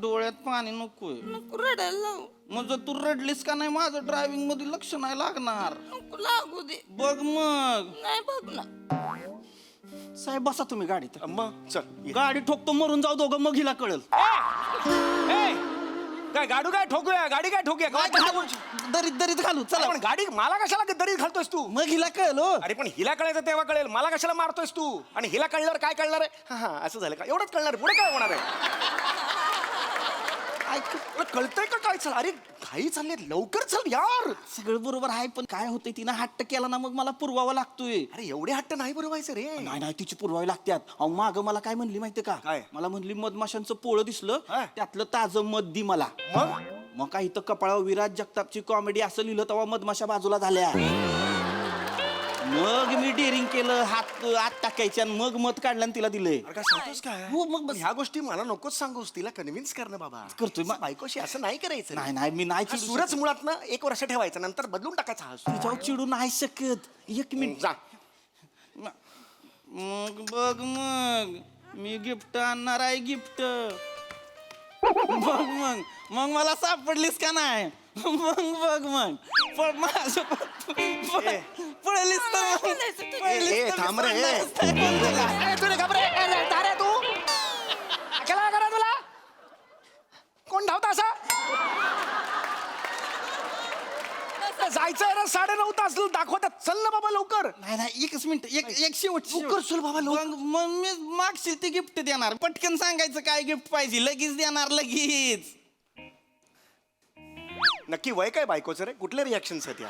[SPEAKER 7] डोळ्यात पाणी नकोय
[SPEAKER 8] नको रडायला लावू
[SPEAKER 7] मग जर तू रडलीस का नाही माझं ड्रायव्हिंग मध्ये लक्ष नाही लागणार
[SPEAKER 8] नको लागू दे
[SPEAKER 7] बघ मग
[SPEAKER 8] नाही बघ ना
[SPEAKER 7] साहेब बसा तुम्ही गाडीत
[SPEAKER 3] मग चल
[SPEAKER 7] गाडी ठोकतो मरून जाऊ दोघं मग हिला कळल
[SPEAKER 3] काय गाडू काय ठोकूया गाडी काय ठोकूया
[SPEAKER 7] दरीत घालू चला
[SPEAKER 3] पण गाडी मला कशाला दरीत घालतोस तू.
[SPEAKER 7] मग हिला कळल हो
[SPEAKER 3] अरे पण हिला कळायचं तेव्हा कळेल मला कशाला मारतोयस तू. आणि हिला कळल्यावर काय कळणार आहे. हा हा असं झालं का एवढंच कळणार पुढे काय होणार आहे. तुला कळतंय का काय. चल अरे घाई चालले लवकर चल यार.
[SPEAKER 7] सगळं बरोबर आहे पण काय होतंय तिनं हट्ट केला ना मग मला पुरवावा लागतोय
[SPEAKER 3] अरे एवढे हट्ट नाही पुरवायचं रे.
[SPEAKER 7] नाही तिची पुरवावी लागतात अहो माग मला काय म्हणली माहितीये का
[SPEAKER 3] काय?
[SPEAKER 7] मला म्हणली मधमाशांचं पोळं दिसलं
[SPEAKER 3] हा.
[SPEAKER 7] त्यातलं ताजं मध दी मला मग काय इथं कपाळावर विराज जगतापची कॉमेडी असं लिहिलं तेव्हा मधमाशा बाजूला झाल्या मग मी डेअरिंग केलं हात आत टाकायच्या आणि मग मध काढलं आणि तिला दिलंय
[SPEAKER 3] अरे काय सांगतोस काय.
[SPEAKER 7] हो मग बस
[SPEAKER 3] ह्या गोष्टी मला नकोच सांगूस. तिला कन्व्हिन्स करणं बाबा
[SPEAKER 7] करतोय मग.
[SPEAKER 3] बायकोशी असं नाही करायचं.
[SPEAKER 7] नाही मी नाही
[SPEAKER 3] हा
[SPEAKER 7] चिडू
[SPEAKER 3] सूरच मुळात ना 1 वर्ष ठेवायचं नंतर बदलून टाकायचा हा सूर.
[SPEAKER 7] शकत. तिच्यावर चिडू नाही शकत 1 मिनिट
[SPEAKER 3] जा.
[SPEAKER 7] मग बघ मग मी गिफ्ट आणणार आहे गिफ्ट मग मला सापडलीस का नाही मग माझं पळलीस
[SPEAKER 3] ए, थांब रे, ए. तुला घाबरे तारे तू अकेला करा तुला कोण धावता असा. जायचंय रे 9:30 तास दाखवतात. चल ना बाबा लवकर.
[SPEAKER 7] नाही 1 मिनिट एक शेवट
[SPEAKER 3] लवकर चल बाबा, लवकर.
[SPEAKER 7] मग मी मागशील ते गिफ्ट देणार पटकन सांगायचं काय गिफ्ट पाहिजे लगेच देणार लगेच.
[SPEAKER 3] नक्की वय काय बायकोचं रे. कुठले रिॲक्शन्स आहेत या.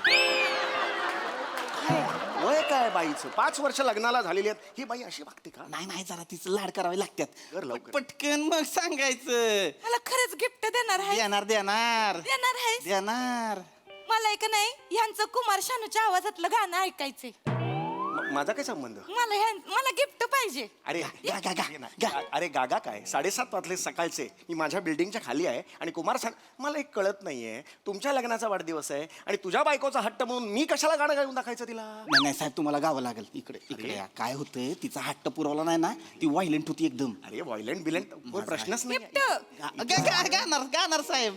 [SPEAKER 3] वय काय बाईचं. 5 वर्ष लग्नाला झालेली आहेत. ही बाई अशी वागते का.
[SPEAKER 7] नाही जरा तिचं लाड करावे लागतात
[SPEAKER 3] कर लवकर.
[SPEAKER 7] पटकन मग सांगायचं
[SPEAKER 8] मला खरंच गिफ्ट देणार आहे
[SPEAKER 7] देणार
[SPEAKER 8] देणार आहे
[SPEAKER 7] देणार
[SPEAKER 8] मला एक नाही ह्यांचं कुमार शानूच्या आवाजातलं गाणं ऐकायचंय
[SPEAKER 3] माझा काय संबंध?
[SPEAKER 8] मला गिफ्ट पाहिजे.
[SPEAKER 3] अरे अरे गागा काय 7:30 वाजले सकाळचे. मी माझ्या बिल्डिंगच्या खाली आहे आणि कुमार मला एक कळत नाहीये, तुमच्या लग्नाचा वाढदिवस आहे आणि तुझ्या बायकोचा हट्ट म्हणून मी कशाला गाणं गाऊन दाखवायचं तिला?
[SPEAKER 7] नाही साहेब, तुम्हाला गावं लागेल. इकडे या. काय होतंय, तिचा हट्ट पुरवला नाही ना, ती व्हायलेंट होती एकदम.
[SPEAKER 3] अरे व्हायलेंट बिलेंट कोई प्रश्नच नाही.
[SPEAKER 7] गाणार साहेब.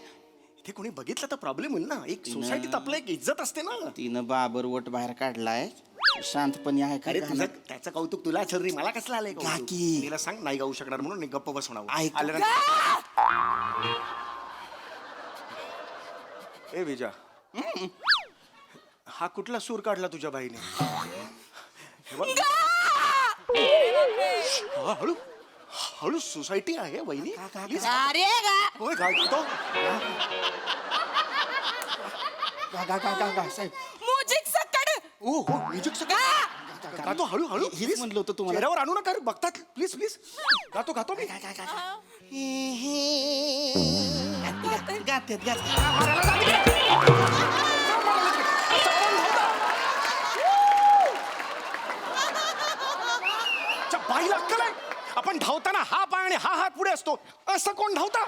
[SPEAKER 3] इथे कोणी बघितलं तर प्रॉब्लेम होईल ना. एक सोसायटीत आपलं एक इज्जत असते ना.
[SPEAKER 7] तिनं बाबर वट बाहेर काढलाय, शांतपणे आहे.
[SPEAKER 3] अरे तुझं त्याचं कौतुक तुला असेल रे, मला कसलं आलंय कौतुक?
[SPEAKER 7] काकी.
[SPEAKER 3] तिला सांग नाही गाऊ शकणार म्हणून मी गप्प बसवणार.
[SPEAKER 7] ऐक.
[SPEAKER 3] ए विजा, हा कुठला सूर काढला तुझ्या बाईने? हे बघ. हा, हळू हळू सोसायटी आहे वहिनी.
[SPEAKER 8] अरे
[SPEAKER 3] होय काय तो
[SPEAKER 7] साहेब.
[SPEAKER 8] म्युझिक सकड.
[SPEAKER 3] ओ हो म्युझिक गातो हळू हळू.
[SPEAKER 7] हेच म्हणलं होतं तुम्हाला.
[SPEAKER 3] चेहऱ्यावर आणू नका रे, बघतात प्लीज प्लीज. गातो मी. अच्छा, बाईला अक्कल आहे? आपण धावताना हा पाय आणि हा हात पुढे असतो, असं कोण धावता?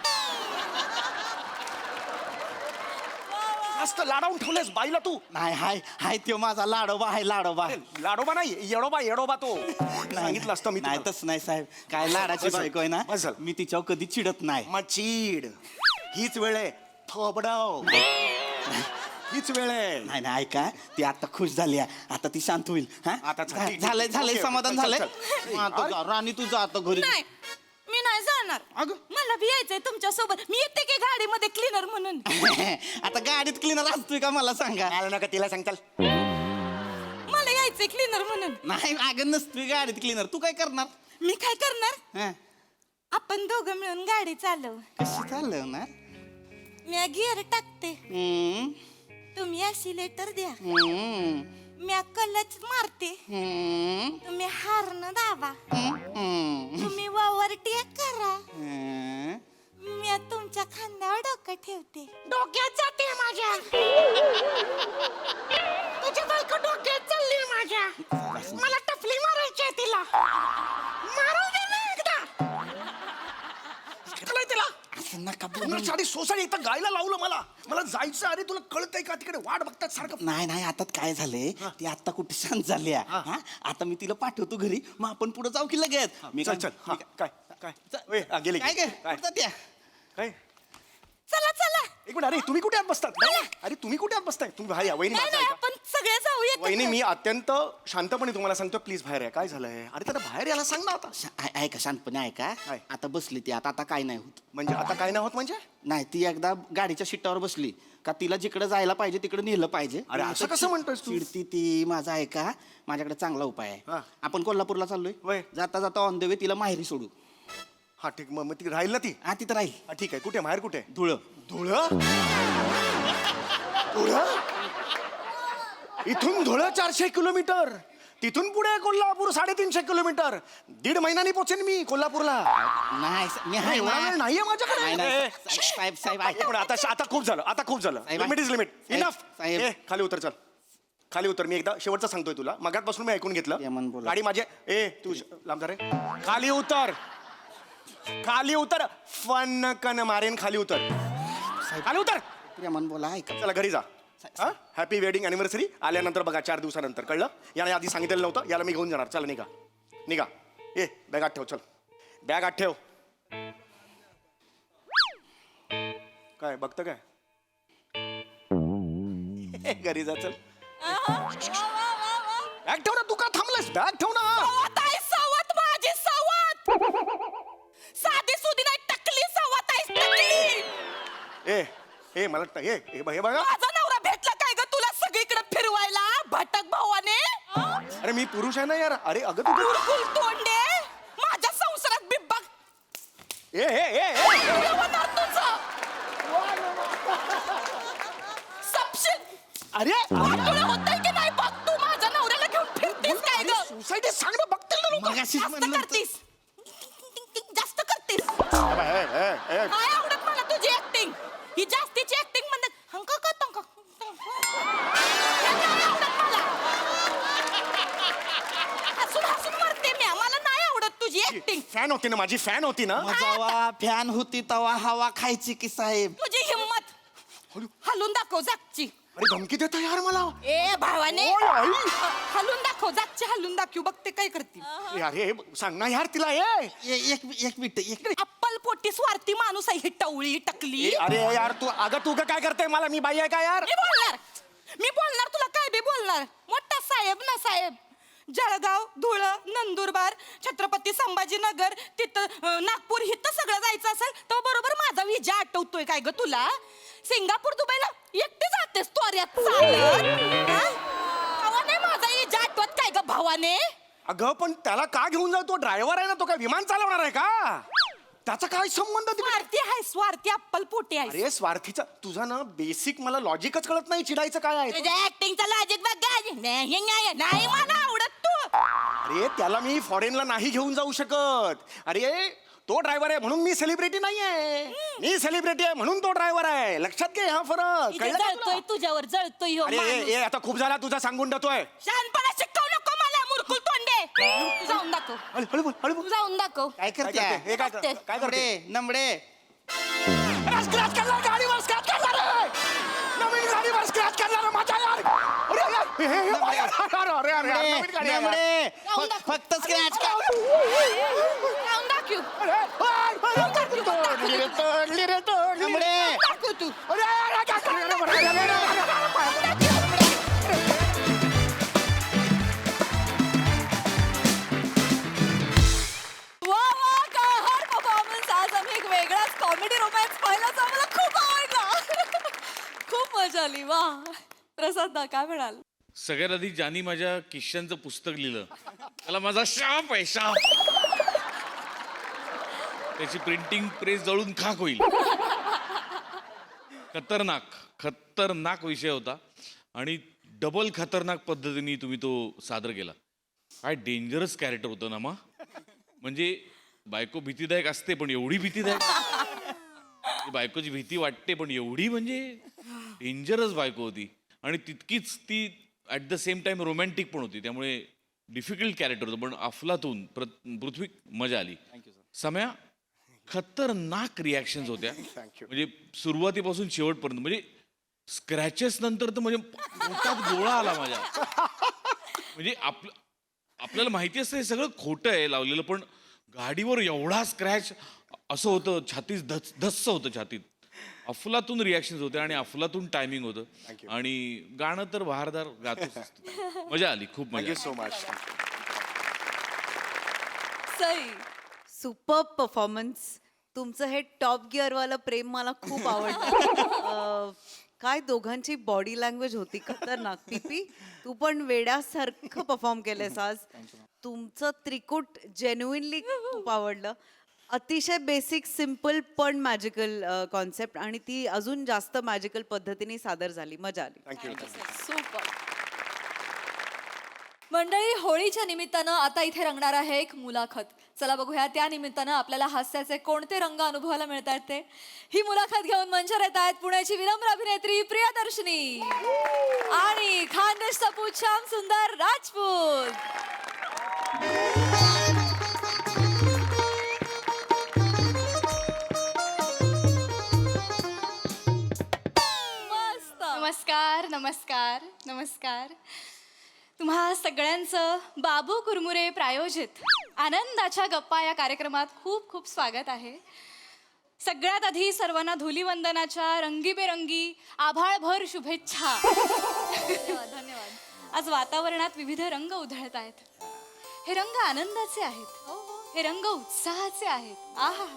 [SPEAKER 3] मस्त लाडावून ठेवलेस बाईला तू.
[SPEAKER 7] नाही हाय तो माझा लाडोबा आहे. लाडोबा
[SPEAKER 3] लाडोबा नाही, येडोबा तो. सांगितलं असतं मी
[SPEAKER 7] नाही
[SPEAKER 3] तुला.
[SPEAKER 7] तसं नाही साहेब. काय लाडाची बायको आहे ना,
[SPEAKER 3] बस झालं.
[SPEAKER 7] मी तिच्यावर कधी चिडत नाही.
[SPEAKER 3] मग चीड हीच वेळ आहे. थोबडाव हीच वेळ आहे.
[SPEAKER 7] नाही ऐका, ती आता खुश झाली आहे. आता ती शांत होईल.
[SPEAKER 3] आता चल, ठीक,
[SPEAKER 7] झालंय
[SPEAKER 3] ओके,
[SPEAKER 7] समाधान
[SPEAKER 3] चल,
[SPEAKER 7] झालंय.
[SPEAKER 3] चल.
[SPEAKER 7] आता जा, राणी तू जा आता घरी.
[SPEAKER 8] नाही, मी नाही जाणार.
[SPEAKER 7] अगं.
[SPEAKER 8] मला भी यायचंय तुमच्या सोबत. मी येते की गाडीमध्ये क्लीनर म्हणून.
[SPEAKER 7] आता गाडीत क्लीनर असतोय का मला सांगा?
[SPEAKER 3] आलं नका तिला सांगताल.
[SPEAKER 8] मला यायचंय क्लीनर म्हणून.
[SPEAKER 7] नाही अगं, नसतोय गाडीत क्लीनर. तू काय करणार?
[SPEAKER 8] मी काय करणार?
[SPEAKER 7] हं,
[SPEAKER 8] आपण दोघं मिळून गाडी चालव.
[SPEAKER 7] कशी चाललं ना?
[SPEAKER 8] मी गिअर टाकते,
[SPEAKER 7] हम्म,
[SPEAKER 8] तुम्ही ॲक्सिलेटर द्या.
[SPEAKER 7] हम्म,
[SPEAKER 8] मी कलच मारते,
[SPEAKER 7] हम्म,
[SPEAKER 8] तुम्ही हार्न दाबा.
[SPEAKER 7] हम्म,
[SPEAKER 8] तुम्ही वावर टेक करा,
[SPEAKER 7] हम्म.
[SPEAKER 8] मी तुमच्या खांद्यावर डोकं ठेवते. डोक्यात जाते माझ्या. तुझ्या बायको डोक्यात चालली माझ्या. मला टपली मारायची आहे तिला. मारू दे ना एकदा.
[SPEAKER 3] कळलंय तिला?
[SPEAKER 7] असं नका बोलू.
[SPEAKER 3] पूर्ण साडी सोसायटी इथं गायला लावलं मला जायचं. अरे तुला कळतंय का? तिकडे वाट बघतात सारखं.
[SPEAKER 7] नाही आता काय झालंय, ती आता कुठे शांत झाली आहे. हा? आता मी तिला पाठवतो घरी, मग आपण पुढे जाऊ की लगेच.
[SPEAKER 3] चल हा, काय काय ओय, हा, गेली
[SPEAKER 7] काय
[SPEAKER 3] काय काय
[SPEAKER 8] चला चला.
[SPEAKER 3] एक मिनिट. अरे तुम्ही कुठे आत बसतात? अरे तुम्ही कुठे आत बसताय? तुम्ही बाहेर या. वहिनी
[SPEAKER 8] नाही
[SPEAKER 3] माझं
[SPEAKER 8] नाही,
[SPEAKER 3] ऐका.
[SPEAKER 8] आपण सगळे जाऊया.
[SPEAKER 3] वहिनी मी अत्यंत शांतपणे तुम्हाला सांगतो, प्लीज बाहेर आहे. काय झालंय? अरे त्याला बाहेर यायला सांग ना आता.
[SPEAKER 7] ऐका शांतपणे ऐका.
[SPEAKER 3] काय?
[SPEAKER 7] आता बसली ती, आता काय नाही होत.
[SPEAKER 3] म्हणजे आता काय नाही होत म्हणजे?
[SPEAKER 7] नाही, ती एकदा गाडीच्या शिट्टावर बसली का तिला जिकडे जायला पाहिजे तिकडे नेलं पाहिजे.
[SPEAKER 3] अरे असं कसं म्हणतोयस तू?
[SPEAKER 7] चिडती ती. माझा ऐका, माझ्याकडे चांगला उपाय
[SPEAKER 3] हा.
[SPEAKER 7] आहे. आपण कोल्हापूरला चाललोय.
[SPEAKER 3] वय.
[SPEAKER 7] जाता जाता ऑन द वे तिला माहेरी सोडू.
[SPEAKER 3] हा ठीक. मग ती राहील ना ती?
[SPEAKER 7] हा, तिथं राहील.
[SPEAKER 3] हा ठीक आहे. कुठे माहेर कुठे?
[SPEAKER 7] धुळं.
[SPEAKER 3] धुळं? धुळं? इथून धुळं 400 किलोमीटर, तिथून पुढे कोल्हापूर 350 किलोमीटर. 1.5 महिन्यानी पोहोचेन मी कोल्हापूरला.
[SPEAKER 7] नाही मी आहे
[SPEAKER 3] एवढा वेळ
[SPEAKER 7] ना.
[SPEAKER 3] नाहीये माझ्याकडे.
[SPEAKER 7] नाही, नाही.
[SPEAKER 3] ए,
[SPEAKER 7] साहेब
[SPEAKER 3] एक मिनिट, आता खूप झालं.
[SPEAKER 7] साहेब,
[SPEAKER 3] लिमिट इज लिमिट.
[SPEAKER 7] साहेब,
[SPEAKER 3] इनफ.
[SPEAKER 7] साहेब.
[SPEAKER 3] ए खाली उतर. चल खाली उतर. मी एकदा शेवटचं सांगतोय तुला. मगातपासून मी ऐकून घेतलं.
[SPEAKER 7] यमन बोला.
[SPEAKER 3] गाडी माझे. ए तू लांब जा रे. खाली उतर. खाली उतर. फन कन मारेन. खाली उतर. खाली उतर.
[SPEAKER 7] प्रेमान बोला. ऐका.
[SPEAKER 3] चला घरी जा. हॅपी वेडिंग अॅनिव्हर्सरी आल्यानंतर बघा 4 दिवसानंतर. कळलं? याने आधी सांगितलेलं नव्हतं. याला मी घेऊन जाणार. चला निघा. ए बॅग आत ठेव. चल बॅग आत ठेव. काय बघतं काय? घरी जा. चल बॅग ठेव ना. तू का थांबलास? बॅग ठेव ना.
[SPEAKER 8] सवत माझी सवत. साधी सुधी नाही, टकली सवत आहे, टकली.
[SPEAKER 3] ए मला हे बघा.
[SPEAKER 8] माझा नवरा भेटला काय ग तुला सगळीकडे फिरवायला, भटक भावाने?
[SPEAKER 3] अरे मी पुरुष आहे ना यार. अरे अगं तू
[SPEAKER 8] कुरकुल तोंडे, माझ्या संसारात बिब्बा होणार तुझं. सपशिल.
[SPEAKER 3] अरे
[SPEAKER 8] तुला होतंय की नाही बघ. तू माझ्या नवऱ्याला घेऊन फिरतेस काय ग?
[SPEAKER 3] सोसायटी सांग ना. बघतील ना लोक.
[SPEAKER 7] मगाशीच
[SPEAKER 8] जास्त
[SPEAKER 7] म्हणलं होतं.
[SPEAKER 8] करतीस, जास्त करतीस.
[SPEAKER 3] ए
[SPEAKER 8] काय आवडत मला तुझी ऍक्टिंग. ही जास्तीची ऍक्टिंग म्हणजे हंका का तंका. हे नाही आवडत मला.
[SPEAKER 3] फॅन होती ना, माझी फॅन होती ना.
[SPEAKER 7] जेव्हा फॅन होती तेव्हा हवा खायची की साहेब.
[SPEAKER 8] तुझी हिम्मत हलून दाखव जागची.
[SPEAKER 3] अरे धमकी देता यार मला.
[SPEAKER 8] ए भावाने
[SPEAKER 3] ओय, आई.
[SPEAKER 8] हलून दाखव जागची हलून दाखव बघते काय करते.
[SPEAKER 3] अरे सांग ना यार तिला. ए
[SPEAKER 7] एक मिनिट एक मिनिट.
[SPEAKER 8] अप्पल पोटी स्वार्थी माणूस आहे ही टवळी टकली.
[SPEAKER 3] अरे यार तू काय करते मला, मी बाई आहे का यार.
[SPEAKER 8] मी बोलणार तुला काय बी बोलणार. मोठा साहेब ना साहेब. जळगाव धुळ नंदुरबार छत्रपती संभाजीनगर तिथं नागपूर इथं सगळं जायचं असेल तर बरोबर माझा विजा आठवतोय काय ग तुला. सिंगापूर दुबईला एकटी जातेस त्वऱ्यात भावाने माझा विजा आठवत काय ग भावाने.
[SPEAKER 3] अगं पण त्याला का घेऊन जाऊ, तो ड्रायव्हर आहे ना, तो काय विमान चालवणार आहे का. त्याचा काय संबंध तिकडे?
[SPEAKER 8] स्वार्थी आहे स्वार्थी अप्पल पोटी आहे.
[SPEAKER 3] अरे स्वार्थीचा तुझा ना बेसिक मला लॉजिकच कळत नाही, चिडायचं काय आहे.
[SPEAKER 8] तुझ्या ऍक्टिंगचा लॉजिक बघ. नाही मला आवडत तू.
[SPEAKER 3] अरे त्याला मी फॉरेनला नाही घेऊन जाऊ शकत. अरे तो ड्रायव्हर आहे म्हणून मी सेलिब्रिटी नाही आहे. मी सेलिब्रिटी आहे म्हणून तो ड्रायव्हर आहे. लक्षात घे हा फरक.
[SPEAKER 8] इथे
[SPEAKER 3] कळलं का
[SPEAKER 8] जळतोय
[SPEAKER 3] तुला?
[SPEAKER 8] तुझ्यावर जळतोय ह्यो
[SPEAKER 3] अरे
[SPEAKER 8] माणूस.
[SPEAKER 3] आता खूप झाला तुझा, सांगून देतोय.
[SPEAKER 8] शहाणपणा शिकवू नको मला मुरकुल तोंडे. तू जाऊन दाखव.
[SPEAKER 3] हळू बोल, हळू
[SPEAKER 8] तू
[SPEAKER 3] बोल.
[SPEAKER 8] जाऊन दाखव.
[SPEAKER 7] काय
[SPEAKER 3] काय
[SPEAKER 7] करते
[SPEAKER 3] करते? हे काय
[SPEAKER 8] करते?
[SPEAKER 3] काय करते?
[SPEAKER 7] नमडे
[SPEAKER 3] स्क्रॅच करणार गाडीवर, स्क्रॅच करणार आहे. नवीन गाडीवर स्क्रॅच करणार माझ्या यार. अरे नवीन गाडी आहे यार.
[SPEAKER 8] जाऊन दाखव.
[SPEAKER 7] फक्त स्क्रॅच का.
[SPEAKER 8] जाऊन दाखव.
[SPEAKER 3] तोडली रे, तोडली रे, तोडली रे.
[SPEAKER 7] नमडे
[SPEAKER 8] दाखव तू.
[SPEAKER 3] अरे काय
[SPEAKER 1] वा वा कहर परफॉर्मन्स. आज आम्ही एक वेगळाच कॉमेडी रोमॅन्स पाहिला जो आम्हाला खूप आवडला. खूप मजा आली. वा प्रसाद दा काय म्हणाल.
[SPEAKER 5] सगळ्यात आधी ज्यांनी माझ्या किश्यांचं पुस्तक लिहिलं त्याला माझा शाप आहे, शाप. त्याची प्रिंटिंग प्रेस जळून खाक होईल. खतरनाक विषय होता आणि डबल खतरनाक पद्धतीने तुम्ही तो सादर केला. काय डेंजरस कॅरेक्टर होतं ना. म्हणजे बायको भीतीदायक असते पण एवढी भीतीदायक. बायकोची भीती वाटते पण एवढी म्हणजे डेंजरस बायको होती. आणि तितकीच ती at the same time romantic पण होती. त्यामुळे डिफिकल्ट कॅरेक्टर होतं पण अफलातून पृथ्वी मजा आली. सम्या खतरनाक रिॲक्शन्स होत्या. म्हणजे सुरुवातीपासून शेवटपर्यंत. म्हणजे स्क्रॅचेस नंतर तर म्हणजे पोटात गोळा आला माझ्या. म्हणजे आपल्याला माहिती असतं हे सगळं खोटं आहे लावलेलं पण गाडीवर एवढा स्क्रॅच असं होतं. छातीत धस्स होतं छातीत. अफलातून रिॲक्शन्स होते आणि अफलातून टायमिंग होतं. आणि गाणं तर बहारदार गातोच असतं. मजा आली, खूप मजा.
[SPEAKER 3] So much.
[SPEAKER 1] Sai
[SPEAKER 6] super performance. तुमचं हे टॉप गिअरवालं प्रेम मला खूप आवडलं. काय दोघांची बॉडी लँग्वेज होती खतरनाक. पीपी तू पण वेड्यासारखं परफॉर्म केलंस आज. तुमचं त्रिकूट जेन्युइनली खूप आवडलं. अतिशय बेसिक सिम्पल पण मॅजिकल कॉन्सेप्ट आणि ती अजून जास्त मॅजिकल पद्धतीने सादर झाली. मजा आली.
[SPEAKER 3] थँक्यू.
[SPEAKER 1] सुपर. मंडळी होळीच्या निमित्तानं आता इथे रंगणार आहे एक मुलाखत. चला बघूया त्या निमित्तानं आपल्याला हास्याचे कोणते रंग अनुभवायला मिळत आहेत ते. ही मुलाखत घेऊन मंचावर येत आहेत पुण्याची विनम्र अभिनेत्री प्रियदर्शनी आणि खानदेशचा पूत श्याम सुंदर राजपूत. मस्त.
[SPEAKER 9] नमस्कार नमस्कार नमस्कार. तुम्हा सगळ्यांचं बाबू कुरमुरे प्रायोजित आनंदाच्या गप्पा या कार्यक्रमात खूप खूप स्वागत आहे. सगळ्यात आधी सर्वांना धुलीवंदनाच्या रंगीबेरंगी आभाळभर शुभेच्छा.
[SPEAKER 1] धन्यवाद.
[SPEAKER 9] आज वातावरणात विविध रंग उधळत आहेत. हे रंग आनंदाचे आहेत. हे रंग उत्साहाचे आहेत. आहा.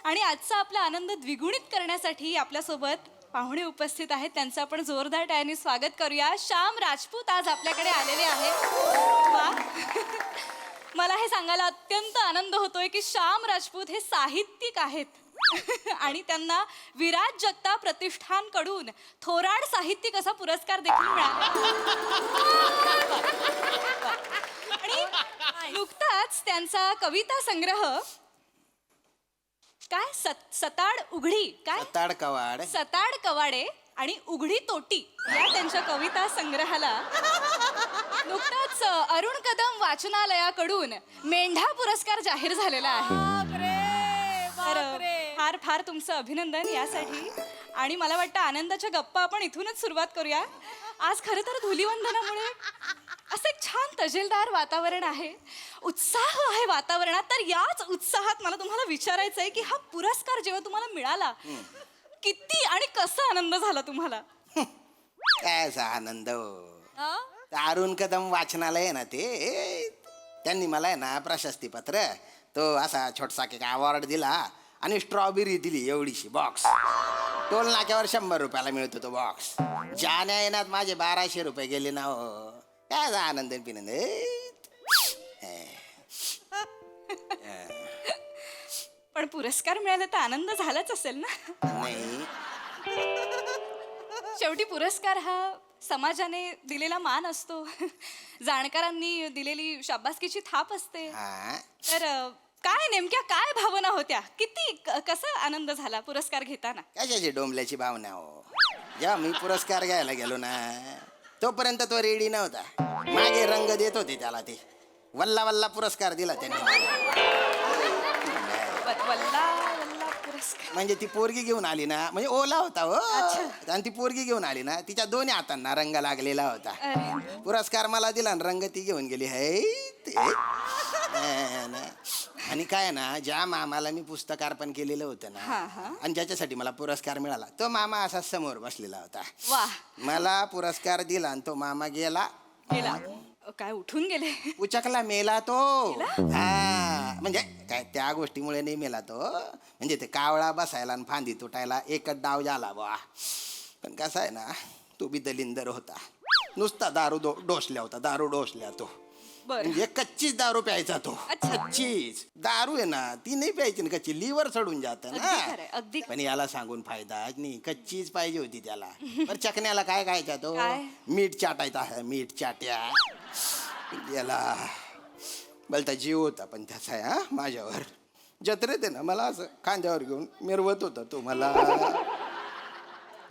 [SPEAKER 9] आणि आजचा आपला आनंद द्विगुणित करण्यासाठी आपल्यासोबत पाहुणे उपस्थित आहेत. त्यांचं आपण जोरदार टाळ्यांनी स्वागत करूया. श्याम राजपूत आज आपल्याकडे आलेले आहेत. वा. मला हे सांगायला अत्यंत आनंद होतोय की श्याम राजपूत हे साहित्यिक आहेत आणि त्यांना विराज जगताप प्रतिष्ठानकडून थोराड साहित्यिक असा पुरस्कार देखील मिळाला. आणि नुकताच त्यांचा कविता संग्रह काय सताड उघडी काय
[SPEAKER 7] ताडकवाड
[SPEAKER 9] सताड कवाडे आणि उघडी तोटी या त्यांच्या कविता संग्रहाला नुकताच अरुण कदम वाचनालयाकडून मेंढा पुरस्कार जाहीर झालेला आहे तर फार फार तुमचं अभिनंदन यासाठी. आणि मला वाटतं आनंदाच्या गप्पा आपण इथूनच सुरुवात करूया. आज खरं तर धुलीवंदनामुळे असं एक छान तजेलदार वातावरण आहे, उत्साह आहे वातावरणात. तर याच उत्साहात मला तुम्हाला विचारायचं आहे की हा पुरस्कार जेव्हा तुम्हाला मिळाला किती आणि कसा आनंद झाला तुम्हाला?
[SPEAKER 10] काय असा आनंद हो.
[SPEAKER 1] हा?
[SPEAKER 10] अरुण कदम वाचनालय आहे ना ते, त्यांनी मला आहे ना प्रशस्ती पत्र, तो असा छोटसा एक अवॉर्ड दिला आणि स्ट्रॉबेरी दिली एवढीशी बॉक्स. टोल नाक्यावर 100 रुपयाला मिळतो तो बॉक्स. जाण्या येण्यात माझे 1200 रुपये गेले ना हो. काय असा आनंद पिनंद.
[SPEAKER 9] पण पुरस्कार मिळाला तर आनंद झालाच असेल ना?
[SPEAKER 10] नाही
[SPEAKER 9] शेवटी पुरस्कार हा समाजाने दिलेला मान असतो, जाणकारांनी दिलेली शाबासकीची थाप असते.
[SPEAKER 10] हा.
[SPEAKER 9] तर काय नेमक्या काय भावना होत्या? किती कसा आनंद झाला पुरस्कार घेताना?
[SPEAKER 10] कशाची डोंबल्याची भावना हो. जेव्हा मी पुरस्कार घ्यायला गेलो ना तोपर्यंत तो रेडी नव्हता. मागे रंग देत होते त्याला. ते वल्ला वल्ला पुरस्कार दिला त्यांनी मला.
[SPEAKER 9] वल्ला वल्ला पुरस्कार
[SPEAKER 10] म्हणजे ती पोरगी घेऊन आली ना, म्हणजे ओला होता हो. आणि ती पोरगी घेऊन आली ना, तिच्या दोन्ही हातांना रंग लागलेला होता. पुरस्कार मला दिला आणि रंग ती घेऊन गेली. है ते. आणि काय ना, ज्या मामाला मी पुस्तक अर्पण केलेलं होतं ना आणि ज्याच्यासाठी मला पुरस्कार मिळाला, तो मामा असा समोर बसलेला होता.
[SPEAKER 9] वा.
[SPEAKER 10] मला पुरस्कार दिला आणि तो मामा गेला.
[SPEAKER 9] गेला काय उठून गेले?
[SPEAKER 10] उचकला मेला तो. हा म्हणजे काय त्या गोष्टीमुळे नाही मेला तो, म्हणजे ते कावळा बसायला आणि फांदी तुटायला एकच डाव झाला बा. पण कसा आहे ना, तो बी दलिंदर होता. नुसता दारू डोसल्या होता, दारू डोसल्या तो. म्हणजे कच्चीच दारू प्यायचा तो. कच्चीच दारू आहे ना, ती नाही प्यायची ना, कच्ची लिव्हर चढून जात ना. पण याला सांगून फायदाच नाही, कच्चीच पाहिजे होती त्याला. पण चकण्याला काय खायचा तो? मीठ चाटायचा आहे, मीठ चाट्या. याला बोलता जीव होता पण त्याचा आहे हा माझ्यावर. जत्रेत आहे ना मला असं खांद्यावर घेऊन मिरवत होता तो मला.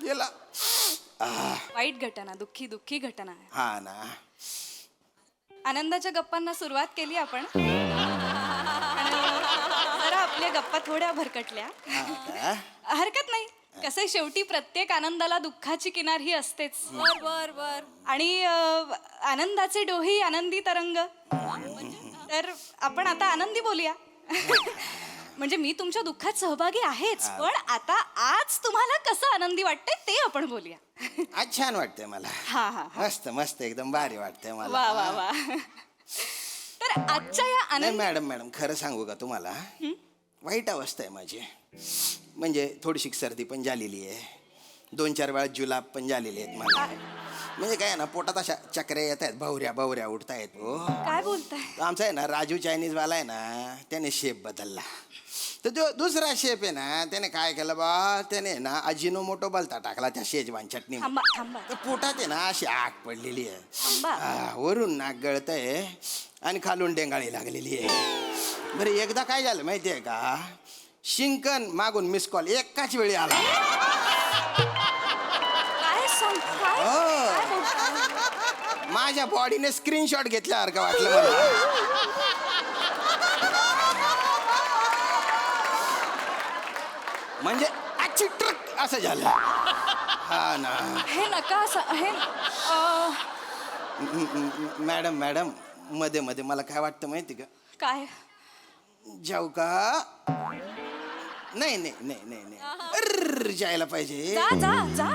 [SPEAKER 10] गेला.
[SPEAKER 9] वाईट घटना, दुःखी दुःखी घटना आहे.
[SPEAKER 10] हा ना.
[SPEAKER 9] आनंदाच्या गप्पांना सुरुवात केली आपण. जरा आपल्या गप्पा थोड्या भरकटल्या. हरकत नाही. कसं शेवटी प्रत्येक आनंदाला दुःखाची किनार ही असतेच.
[SPEAKER 1] बर बर बर.
[SPEAKER 9] आणि आनंदाचे डोही आनंदी तरंग. तर आपण आता आनंदी बोलूया. म्हणजे मी तुमच्या दुःखात सहभागी आहेच, पण आता आज तुम्हाला कसं आनंदी वाटतंय ते आपण बोलूया.
[SPEAKER 10] आज छान वाटतंय मला.
[SPEAKER 9] हा हा.
[SPEAKER 10] मस्त मस्त एकदम भारी वाटतंय मला.
[SPEAKER 9] वा वा वा. तर आजच्या या
[SPEAKER 10] नाही
[SPEAKER 9] आनंद
[SPEAKER 10] मॅडम खरं सांगू का तुम्हाला, वाईट अवस्था आहे माझी. म्हणजे थोडीशी सर्दी पण झालेली आहे, 2-4 वेळा जुलाब पण झालेले आहेत मला. म्हणजे काय ना, पोटात अशा चक्र्या येत आहेत, भावऱ्या उठत आहेत. हो
[SPEAKER 9] काय बोलताय?
[SPEAKER 10] आमचा आहे ना राजू चायनीजवाला आहे ना, त्याने शेप बदलला. तर जो दुसरा शेप आहे ना, त्याने काय केलं बा, त्याने ना अजिनोमोटो बलता टाकला त्या शेजवान चटणी.
[SPEAKER 9] थांबा थांबा
[SPEAKER 10] तर पोटात आहे ना अशी आग पडलेली आहे.
[SPEAKER 9] थांबा.
[SPEAKER 10] वरून नाक गळतंय आणि खालून डेंगाळी लागलेली आहे. बरं एकदा काय झालं माहिती आहे का, शिंकन मागून मिस कॉल एकाच वेळी आला.
[SPEAKER 9] काय सांग काय
[SPEAKER 10] हो माझ्या बॉडीने स्क्रीनशॉट घेतल्यासारखं वाटलं मला. म्हणजे आजची ट्रक असं झालं. हा ना.
[SPEAKER 9] हे नका हे
[SPEAKER 10] मॅडम मध्ये मध्ये मला काय वाटतं माहिती का,
[SPEAKER 9] काय
[SPEAKER 10] जाऊ का? नाही अर्र जायला पाहिजे.
[SPEAKER 9] जा जा जा.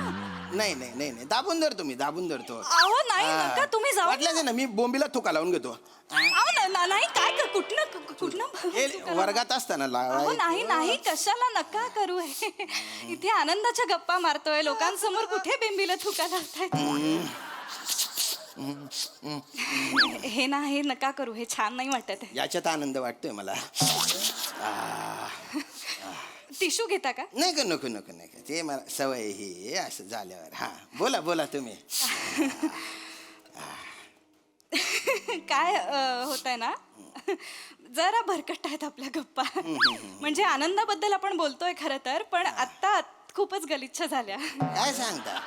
[SPEAKER 10] नाही दाबून धरतो मी, दाबून धरतो.
[SPEAKER 9] अहो नाही नका, तुम्ही जाऊ.
[SPEAKER 10] वाटलं ना मी बोंबीला थुका लावून घेतो.
[SPEAKER 9] अहो नाही काय कुठनं
[SPEAKER 10] वर्गात असताना
[SPEAKER 9] अहो नाही कशाला नका करू. इथे आनंदाच्या गप्पा मारतोय, लोकांसमोर कुठे बेंबीला थुका लावतायत. हे नका करू, हे छान नाही वाटत.
[SPEAKER 10] याच्यात आनंद वाटतोय मला.
[SPEAKER 9] टिश्यू घेता का?
[SPEAKER 10] नाही नको ते मला सवय ही असं झाल्यावर. हा बोला तुम्ही.
[SPEAKER 9] काय होत आहे ना, जरा भरकट आहेत आपल्या गप्पा. म्हणजे आनंदाबद्दल आपण बोलतोय खरं तर, पण आता खूपच गलिच्छ झाल्या.
[SPEAKER 10] काय सांगता?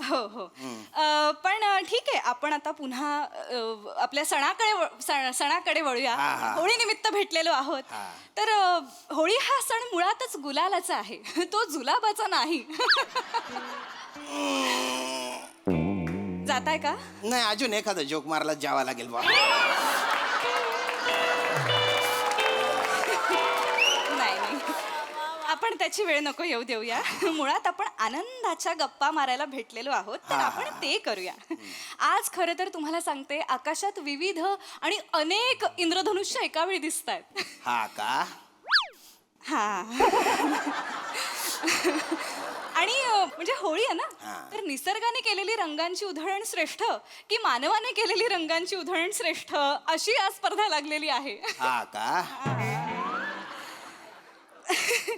[SPEAKER 9] हो हो पण ठीक आहे, आपण आता पुन्हा आपल्या सणाकडे वळूया.
[SPEAKER 10] हा, हा.
[SPEAKER 9] होळी निमित्त भेटलेलो आहोत. तर होळी हा सण मुळातच गुलालाचा आहे, तो जुलाबाचा नाही. जाताय का?
[SPEAKER 10] नाही, अजून एखादा जोक मारला जावा लागेल बा.
[SPEAKER 9] नाही आपण त्याची वेळ नको येऊ देऊया. मुळात आपण आनंदाच्या गप्पा मारायला भेटलेलो आहोत, तर आपण ते करूया. आज खरं तर तुम्हाला सांगते, आकाशात विविध आणि अनेक इंद्रधनुष्य एका वेळी दिसत आहेत.
[SPEAKER 10] हा का?
[SPEAKER 9] हा. आणि म्हणजे होळी आहे ना, तर निसर्गाने केलेली रंगांची उधळण श्रेष्ठ की मानवाने केलेली रंगांची उधळण श्रेष्ठ, अशी आज स्पर्धा लागलेली आहे.
[SPEAKER 10] हा का?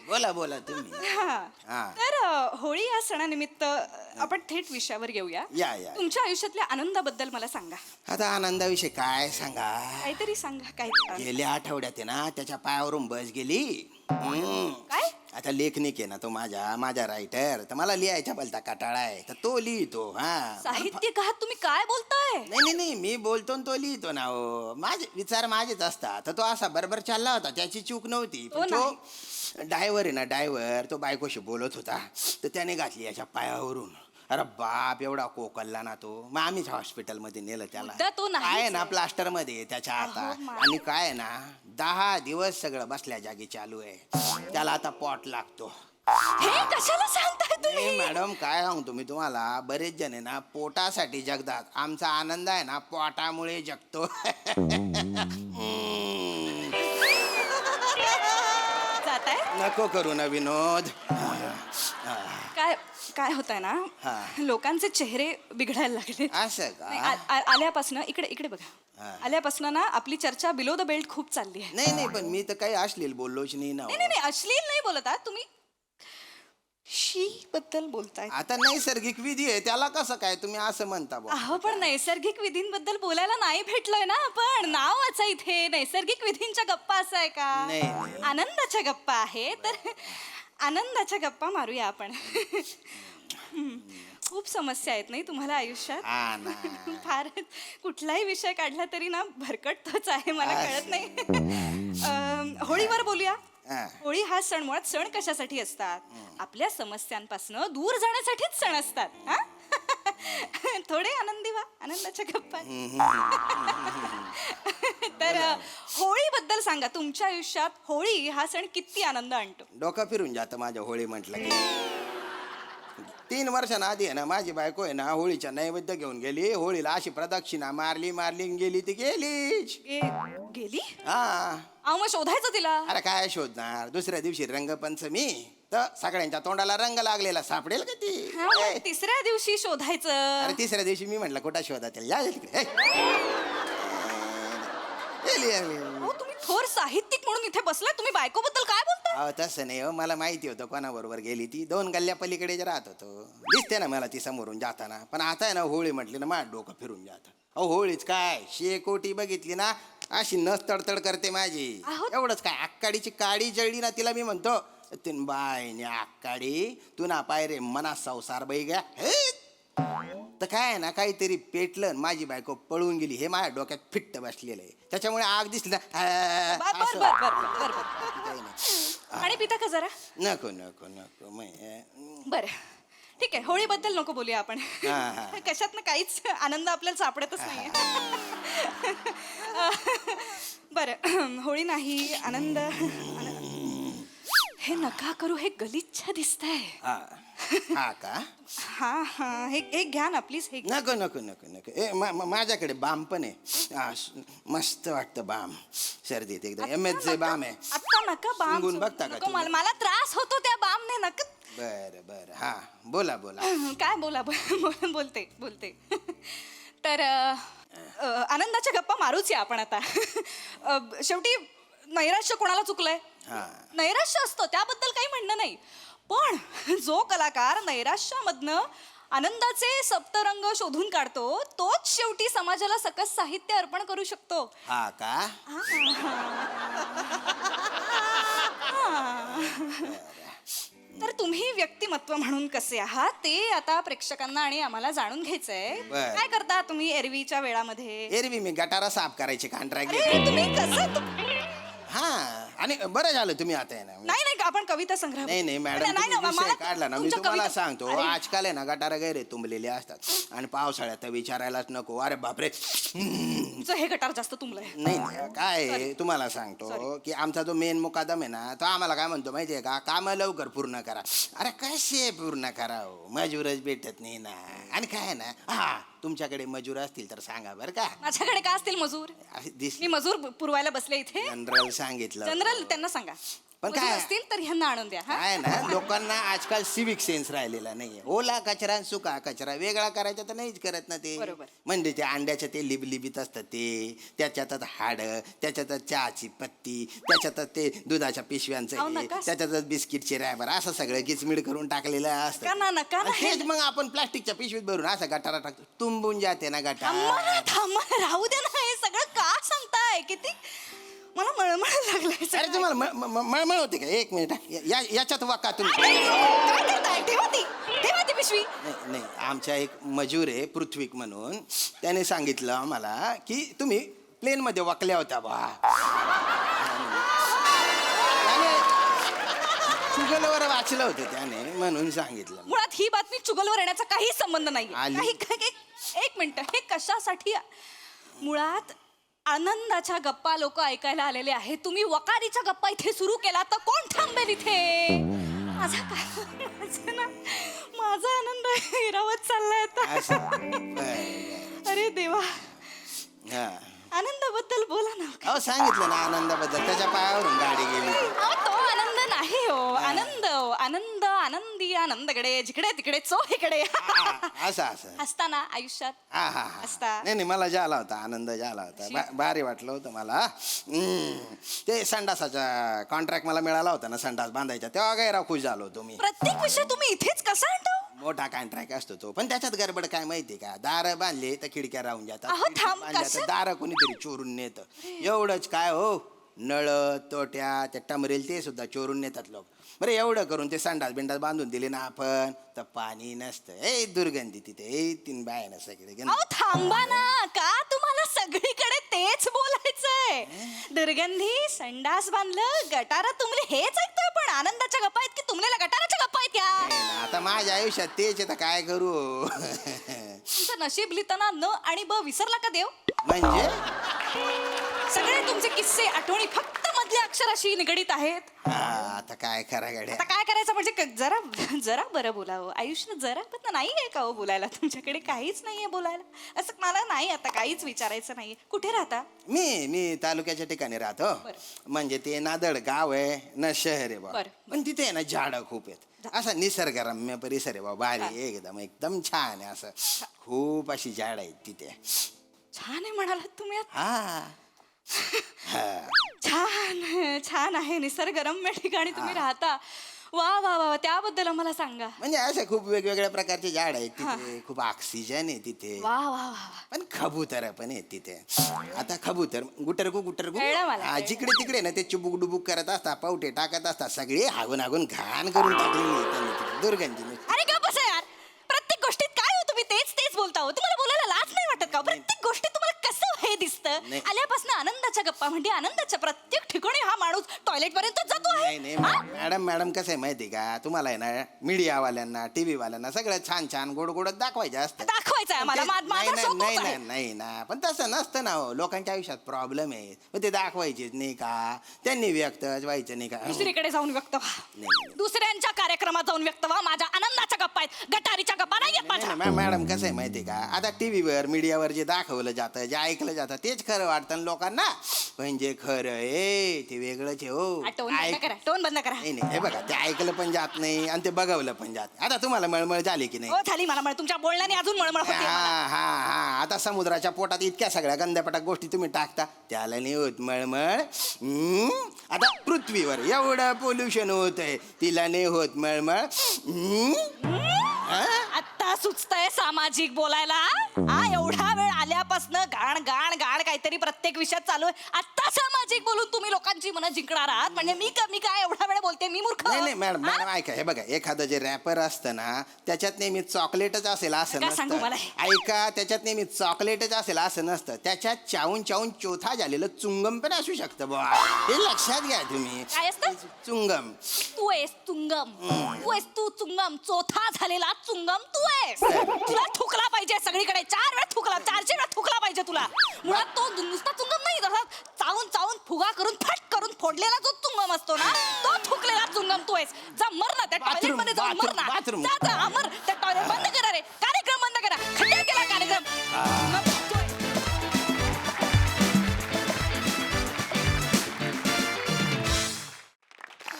[SPEAKER 10] बोला बोला तुम्ही. हा.
[SPEAKER 9] तर होळी या सणानिमित्त आपण थेट विषयावर येऊया.
[SPEAKER 10] या, या.
[SPEAKER 9] तुमच्या आयुष्यातल्या आनंदाबद्दल मला सांगा.
[SPEAKER 10] आता आनंदाविषयी काय सांगा?
[SPEAKER 9] काहीतरी सांगा. काय
[SPEAKER 10] गेल्या आठवड्यात आहे ना, त्याच्या पायावरून बस गेली.
[SPEAKER 9] काय?
[SPEAKER 10] आता लेखनिक आहे ना तो, माझा रायटर, तर मला लिहायचा बोलता कटाळा आहे, तर तो लिहितो. हा,
[SPEAKER 9] साहित्यिक आहात तुम्ही, काय बोलताय?
[SPEAKER 10] नाही, मी बोलतो आणि तो लिहितो ना. हो, माझे विचार माझेच असतात. तर तो असा बरोबर चालला होता, त्याची चूक नव्हती. पण तो ड्रायव्हर आहे ना, ड्रायव्हर, तो बायकोशी बोलत होता, तर त्याने घातली याच्या पायावरून. अरे बाप, एवढा कोकलला ना तो. मग आम्हीच हॉस्पिटलमध्ये नेलं त्याला.
[SPEAKER 9] तो नाहीच
[SPEAKER 10] काय आहे ना, प्लास्टर मध्ये त्याच्या आता. आणि काय आहे ना, 10 दिवस सगळं बसल्या जागी चालू आहे. त्याला आता पॉट लागतो.
[SPEAKER 9] हे कशाला सांगताय तुम्ही?
[SPEAKER 10] नाही मॅडम, काय सांगतो मी तुम्हाला, बरेच जण आहे ना पोटासाठी जगतात. आमचा आनंद आहे ना पोटामुळे जगतो.
[SPEAKER 9] जाताय?
[SPEAKER 10] नको करू ना विनोद.
[SPEAKER 9] काय होत आहे ना, लोकांचे चेहरे बिघडायला लागले.
[SPEAKER 10] असं का?
[SPEAKER 9] आल्यापासून इकडे बघा, आल्यापासून ना आपली चर्चा बिलो द बेल्ट खूप चालली आहे.
[SPEAKER 10] नाही, पण मी तर काही अश्लील बोललोच नाही ना.
[SPEAKER 9] नाही अश्लील नाही बोलत आहात तुम्ही, शी बद्दल बोलताय.
[SPEAKER 10] आता नैसर्गिक विधी आहे, त्याला कसं काय तुम्ही असं म्हणता बुवा?
[SPEAKER 9] अहो पण नैसर्गिक विधींबद्दल बोलायला नाही भेटलोय ना आपण. नाव वाचा इथे, नैसर्गिक विधींच्या गप्पा असं आहे का?
[SPEAKER 10] नाही.
[SPEAKER 9] आनंदाच्या गप्पा आहे, तर आनंदाच्या गप्पा मारूया आपण. खूप समस्या आहेत नाही तुम्हाला आयुष्यात?
[SPEAKER 10] हा ना.
[SPEAKER 9] फार कुठलाही विषय काढला तरी ना भरकटतोच आहे, मला कळत नाही. होळीवर बोलूया. होळी हा सण मुळात सण कशासाठी असतात? आपल्या समस्यांपासून दूर जाण्यासाठीच सण असतात. हा? थोडे आनंदी व्हा, आनंदाच्या गप्पा. तर होळीबद्दल सांगा, तुमच्या आयुष्यात होळी हा सण किती आनंद आणतो?
[SPEAKER 10] डोकं फिरून जातं माझ्या होळी म्हटलं की. 3 वर्षांआधी आहे ना, माझी बायको आहे ना होळीच्या नैवेद्य घेऊन गेली. होळीला अशी प्रदक्षिणा मारली गेली, ती गेलीच.
[SPEAKER 9] गेली?
[SPEAKER 10] हा.
[SPEAKER 9] अहो मग शोधायचं तिला.
[SPEAKER 10] अरे काय शोधणार, दुसऱ्या दिवशी रंगपंचमी, तर सगळ्यांच्या तोंडाला रंग लागलेला, सापडेल का ती?
[SPEAKER 9] हा, मग तिसऱ्या दिवशी शोधायचं.
[SPEAKER 10] अरे तिसऱ्या दिवशी मी म्हटलं कुठं शोधा त्याला, या तिकडे.
[SPEAKER 9] अहो तुम्ही थोर साहित्यिक म्हणून इथे बसलाय, तुम्ही बायकोबद्दल काय बोलताय?
[SPEAKER 10] अहो तसं नाही हो, मला माहिती होतं कोणाबरोबर गेली ती. 2 गल्ल्या पलीकडे राहत होतो, दिसते ना मला ती समोरून जाताना. पण आता आहे ना होळी म्हटली ना, माझं डोकं फिरून जातं. अहो होळीच काय, शेकोटी बघितली ना अशी नस तडतड करते माझी. एवढंच काय, आक्काडीची काडी जळली ना, तिला मी म्हणतो, तीन बायने आक्काडी तू ना पाय रे मना संसार बाई घ्या. तर काय आहे ना, काहीतरी पेटलं, माझी बायको पळून गेली. हे माझ्या डोक्यात फिट्ट बसलेलं आहे. त्याच्यामुळे आग दिसली ना,
[SPEAKER 9] आणि पिता का जरा?
[SPEAKER 10] नको
[SPEAKER 9] बर ठीक आहे, होळीबद्दल नको बोलूया आपण. कशात ना काहीच आनंद आपल्याला सापडतच नाहीये. बरं, होळी नाही, आनंद. हे नका करू, हे गलिच्छ दिसतंय.
[SPEAKER 10] हा का?
[SPEAKER 9] हा हे घ्या ना प्लीज. हे
[SPEAKER 10] नको. माझ्याकडे बाम पण आहे, मस्त वाटतं बाम. सर्दीत एकदम MHC बाम आहे.
[SPEAKER 9] आता नका बाम
[SPEAKER 10] सांगून बघता का तुम्ही?
[SPEAKER 9] मला त्रास होतो त्या बामने. नका.
[SPEAKER 10] बरं हा, बोला.
[SPEAKER 9] काय बोलते. तर आनंदाच्या गप्पा मारूच या आपण आता. शेवटी नैराश्य कोणाला चुकलंय? नैराश्य असतं, त्याबद्दल काही म्हणणं नाही. पण जो कलाकार नैराश्यामधनं आनंदाचे सप्तरंग शोधून काढतो, तोच शेवटी समाजाला सकस साहित्य अर्पण करू शकतो.
[SPEAKER 10] हा का?
[SPEAKER 9] तर तुम्ही व्यक्तिमत्व म्हणून कसे आहात ते आता प्रेक्षकांना आणि आम्हाला जाणून घ्यायचंय.
[SPEAKER 10] बर.
[SPEAKER 9] काय करता तुम्ही एरवीच्या वेळामध्ये?
[SPEAKER 10] एरवी मी गटारा साफ करायचे कॉन्ट्रॅक्ट
[SPEAKER 9] अरे, तुम्ही कसं
[SPEAKER 10] हा आणि बरं झालं तुम्ही आता आहे ना
[SPEAKER 9] नाही नाही आपण कविता संग्रह
[SPEAKER 10] नाही नाही मॅडम
[SPEAKER 9] नाही,
[SPEAKER 10] तुम्ही
[SPEAKER 9] नाही,
[SPEAKER 10] विषय
[SPEAKER 9] मला
[SPEAKER 10] काढला ना मी
[SPEAKER 9] तुमच्या
[SPEAKER 10] तुम्हाला
[SPEAKER 9] कविता-
[SPEAKER 10] सांगतो
[SPEAKER 9] अरे,
[SPEAKER 10] आजकाल आहे ना गटारा गैरे तुंबलेले असतात आणि पावसाळ्यात तर विचारायलाच नको अरे बापरे
[SPEAKER 9] तुमचं हे गटार जास्त तुंबलंय.
[SPEAKER 10] नाही नाही काय आहे, तुम्हाला सांगतो की आमचा जो मेन मुकादम आहे ना तो आम्हाला काय म्हणतो माहितीये का काम लवकर पूर्ण करा. अरे कसे पूर्ण करा हो मजूरच भेटत नाही ना. आणि काय आहे ना हा तुमच्याकडे मजूर असतील तर सांगा बरं का.
[SPEAKER 9] माझ्याकडे का असतील मजूर? मी मजूर पुरवायला बसले इथे.
[SPEAKER 10] जनरल सांगितलं
[SPEAKER 9] जनरल त्यांना सांगा
[SPEAKER 10] पण
[SPEAKER 9] मजूर
[SPEAKER 10] काय-
[SPEAKER 9] असतील तर ह्यांना आणून द्या. हा?
[SPEAKER 10] काय ना लोकांना आजकाल सिविक सेन्स राहिलेला नाहीये. ओला कचरा आणि सुका कचरा वेगळा करायचा तर नाहीच करत ना ते.
[SPEAKER 9] बरोबर.
[SPEAKER 10] म्हणजे ते अंड्याच्या ते लिबलिबीत असतं ते त्याच्यातच हाड त्याच्यातच चहाची पत्ती त्याच्यातच ते दुधाच्या पिशव्यांचं
[SPEAKER 9] अहो,
[SPEAKER 10] हे,
[SPEAKER 9] नका.
[SPEAKER 10] त्याच्यातच बिस्किटचे रॅबर असं सगळं किचमिड करून टाकलेलं असतं.
[SPEAKER 9] नका ना, नका ना.
[SPEAKER 10] आणि तेच मग आपण प्लास्टिकच्या पिशवीत भरून असं गटारा टाकतो तुंबून जाते ना
[SPEAKER 9] थांबा
[SPEAKER 10] गटार.
[SPEAKER 9] ना, थांबा ना, राहू द्या ना. हे सगळं का सांगताय? किती मला मळमळ लागलाय
[SPEAKER 10] अरे
[SPEAKER 9] सगळं.
[SPEAKER 10] तुम्हाला मळमळ होते का एक मिनिट याच्यात वाका तुम्ही.
[SPEAKER 9] काय करताय? ठेवा ती पिशवी.
[SPEAKER 10] नाही नाही आमच्या एक मजूर आहे पृथ्वीक म्हणून त्याने सांगितलं आम्हाला की तुम्ही प्लेन मध्ये वाकल्या होत्या बा. त्याने चुगलवर वाचलं होतं त्याने म्हणून सांगितलं.
[SPEAKER 9] मुळात ही बातमी चुगलवर येण्याचा काही संबंध नाही.
[SPEAKER 10] आली.
[SPEAKER 9] एक मिनिट हे कशासाठी? मुळात आनंदाच्या गप्पा लोक ऐकायला आलेले आहेत. तुम्ही वकारीच्या गप्पा इथे सुरू केला तर कोण थांबेल इथे? माझा आनंद हिरावत चाललाय आता.
[SPEAKER 10] असं. बरं, बरं.
[SPEAKER 9] अरे देवा,
[SPEAKER 10] हा.
[SPEAKER 9] आनंदाबद्दल बोला ना.
[SPEAKER 10] अहो सांगितलं ना आनंदाबद्दल त्याच्या पायावरून गाडी गेली.
[SPEAKER 9] अहो, तो आनंद नाही हो. आनंद आनंद आनंदी आनंदकडे जिकडे तिकडे चोहीकडे
[SPEAKER 10] असं असं
[SPEAKER 9] असताना आयुष्यात
[SPEAKER 10] हा हा हा
[SPEAKER 9] असता.
[SPEAKER 10] नाही नाही मला झाला होता आनंद झाला होता भारी वाटलं होतं मला. ते संडासाचा कॉन्ट्रॅक्ट मला मिळाला होता ना संडास बांधायचा तेव्हा गैरा खुश झालो होतो मी.
[SPEAKER 9] प्रत्येक विषय तुम्ही इथेच कसा आणतो?
[SPEAKER 10] मोठा कॉन्ट्रॅक्ट असतो तो पण त्याच्यात गडबड काय माहिती का दार बांधले तर खिडक्या राहून जातात
[SPEAKER 9] अहो,
[SPEAKER 10] खिडक्या
[SPEAKER 9] थांब,
[SPEAKER 10] बांधल्या तर
[SPEAKER 9] कसं?
[SPEAKER 10] दार कोणीतरी चोरून नेतं. एवढंच काय हो नळ तोट्या त्या टमरेल ते सुद्धा चोरून नेतात लोक. बरं एवढं करून ते संडास बिंडास बांधून दिले ना आपण तर पाणी नसतं. ए दुर्गंधी तिथे ए तीन बाय ना सगळे गंध.
[SPEAKER 9] अहो थांबा ना. का तुम्हाला सगळीकडे तेच बोलायचंय? दुर्गंधी, संडास बांधलं, गटारा तुमले हेच ऐकतोय. पण आनंदाच्या गप्पा आहेत की तुमलेला गटाराच्या गप्पा आहेत या?
[SPEAKER 10] आता माझ्या आयुष्यात तेच आहे तर काय करू.
[SPEAKER 9] तुमचं नशीब लिहिताना न आणि ब विसरला का देव?
[SPEAKER 10] म्हणजे
[SPEAKER 9] सगळे तुमचे किस्से आठवणी फक्त मधल्या अक्षराशी निगडीत आहेत.
[SPEAKER 10] हा, आता काय करा गड्या.
[SPEAKER 9] आता काय करायचं म्हणजे जरा जरा बरं बोलावं. आयुष्यात जरा पण नाही आहे का हो बोलायला? तुमच्याकडे काहीच नाहीये बोलायला. असं मला नाही आता काहीच विचारायचं नाहीये. कुठे राहता?
[SPEAKER 10] मी तालुक्याच्या ठिकाणी राहतो. म्हणजे ते नादड गाव आहे ना शहर आहे बा.
[SPEAKER 9] बरं.
[SPEAKER 10] पण तिथे आहे ना झाडं खूप आहेत. असा निसर्गरम्य परिसर आहे बा. भारी एकदम एकदम छान आहे. असं खूप अशी झाड आहेत तिथे.
[SPEAKER 9] छान आहे म्हणालात तुम्ही आता.
[SPEAKER 10] हा हा.
[SPEAKER 9] छान छान आहे. निसर्गरम्य ठिकाणी तुम्ही राहता. वा वा वा. त्याबद्दल आम्हाला सांगा.
[SPEAKER 10] म्हणजे असे खूप वेगवेगळ्या प्रकारचे झाड आहेत तिथे. खूप ऑक्सिजन आहे तिथे.
[SPEAKER 9] वा वा वा वा.
[SPEAKER 10] पण कबूतर पण आहेत तिथे. आता कबूतर गुटरगु
[SPEAKER 9] कळलं मला, कळलं.
[SPEAKER 10] जिकडे तिकडे ना ते चुबुक डुबुक करत असतात पावटे टाकत असतात सगळे हागून हागून घाण करून टाकलेली त्यांनी तिथे दुर्गंधी.
[SPEAKER 9] अरे का बसा यार. प्रत्येक गोष्टीत काय हो तुम्ही तेच तेच बोलता हो. तुम्हाला बोलायला लाज नाही वाटत का? प्रत्येक गोष्टीत तुम्हाला कसं हे दिसतं?
[SPEAKER 10] नाही.
[SPEAKER 9] आल्यापासून आनंदाच्या गप्पा म्हणजे आनंदाच्या प्रत्येक ठिकाणी हा माणूस टॉयलेट पर्यंत जातो आहे.
[SPEAKER 10] नाही नाही मॅडम कसं आहे माहिती का तुम्हाला आहे ना मीडियावाल्यांना टीव्ही वाल्यांना सगळं छान छान गोड गोड दाखवायचे असतं.
[SPEAKER 9] दाखवायचं आहे मला.
[SPEAKER 10] नाही
[SPEAKER 9] माझा
[SPEAKER 10] नाही
[SPEAKER 9] शोक
[SPEAKER 10] नाही
[SPEAKER 9] तोच आहे.
[SPEAKER 10] नाही नाही ना पण तसं नसतं ना हो. लोकांच्या आयुष्यात प्रॉब्लेम आहे पण ते दाखवायचेच नाही का. त्यांनी व्यक्त व्हायचं नाही का.
[SPEAKER 9] दुसरीकडे जाऊन व्यक्त व्हा.
[SPEAKER 10] नाही.
[SPEAKER 9] दुसऱ्यांच्या कार्यक्रमात जाऊन व्यक्त व्हा. माझ्या आनंदाच्या गप्पा आहेत. गटारीच्या गप्पा नाही आहेत माझ्या.
[SPEAKER 10] नाही, मॅडम कसं आहे माहिती का आता टीव्हीवर मीडियावर जे दाखवलं जातं जे ऐकलं जातं तेच खरं वाटतं ना लोकांना. पण जे खरं आहे ते वेगळंच आहे हो.
[SPEAKER 9] टोन बंद करा. टोन बंद करा.
[SPEAKER 10] नाही नाही हे बघा ते ऐकलं पण जात नाही आणि ते बघवलं पण जात. आता तुम्हाला मळमळ झाली की नाही.
[SPEAKER 9] हो झाली मला मळ. तुमच्या बोलण्याने अजून मळमळ होते
[SPEAKER 10] हा
[SPEAKER 9] मला.
[SPEAKER 10] हा हा आता समुद्राच्या पोटात इतक्या सगळ्या गंध्यापटाक गोष्टी तुम्ही टाकता त्याला नाही होत मळमळ. आता पृथ्वीवर एवढं पोल्युशन होत आहे तिला नाही होत मळमळ.
[SPEAKER 9] आता सुचतंय सामाजिक बोलायला. हा एवढा वेळ आल्या सकाळपासनं घाण घाण घाण काहीतरी प्रत्येक विषयात चालू आहे. आता सामाजिक बोलून तुम्ही लोकांची मनं जिंकणार आहात म्हणजे मी काय एवढा वेळ बोलते, मी मूर्ख?
[SPEAKER 10] नाही नाही मॅडम मॅडम ऐका, हे बघा, एखादं जे रॅपर असतं ना त्याच्यात नेहमी चॉकलेटच असेल असं
[SPEAKER 9] काय सांगू
[SPEAKER 10] नसतं.
[SPEAKER 9] मला?
[SPEAKER 10] ऐका, त्याच्यात नेहमी चॉकलेटच असेल असं नसतं. त्याच्यात चावून चावून चोथा झालेलं चुंगम पण असू शकतं बुवा. हे लक्षात घ्या तुम्ही.
[SPEAKER 9] काय असतं?
[SPEAKER 10] चुंगम.
[SPEAKER 9] तू आहेस तुंगम, तू आहेस तू चुंगम, चौथा झालेला चुंगम तू आहेस. तुला थुकला पाहिजे सगळीकडे, 4 वेळा थुकला, 400 वेळा थुकला पाहिजे तुला. मुळात तो नुसता चुंगम नाही, तसा चावून चावून फुगा करून फट करून फोडलेला जो चुंगम असतो ना, तो थुकलेला चुंगम तू आहेस. जा मर ना त्या टॉयलेट मध्ये, जाऊन मर ना.
[SPEAKER 10] बाथरूम.
[SPEAKER 9] जा जा मर. त्या टॉयलेट बंद करा रे, कार्यक्रम बंद करा, खड्ड्यात गेला कार्यक्रम. मग बघतोय.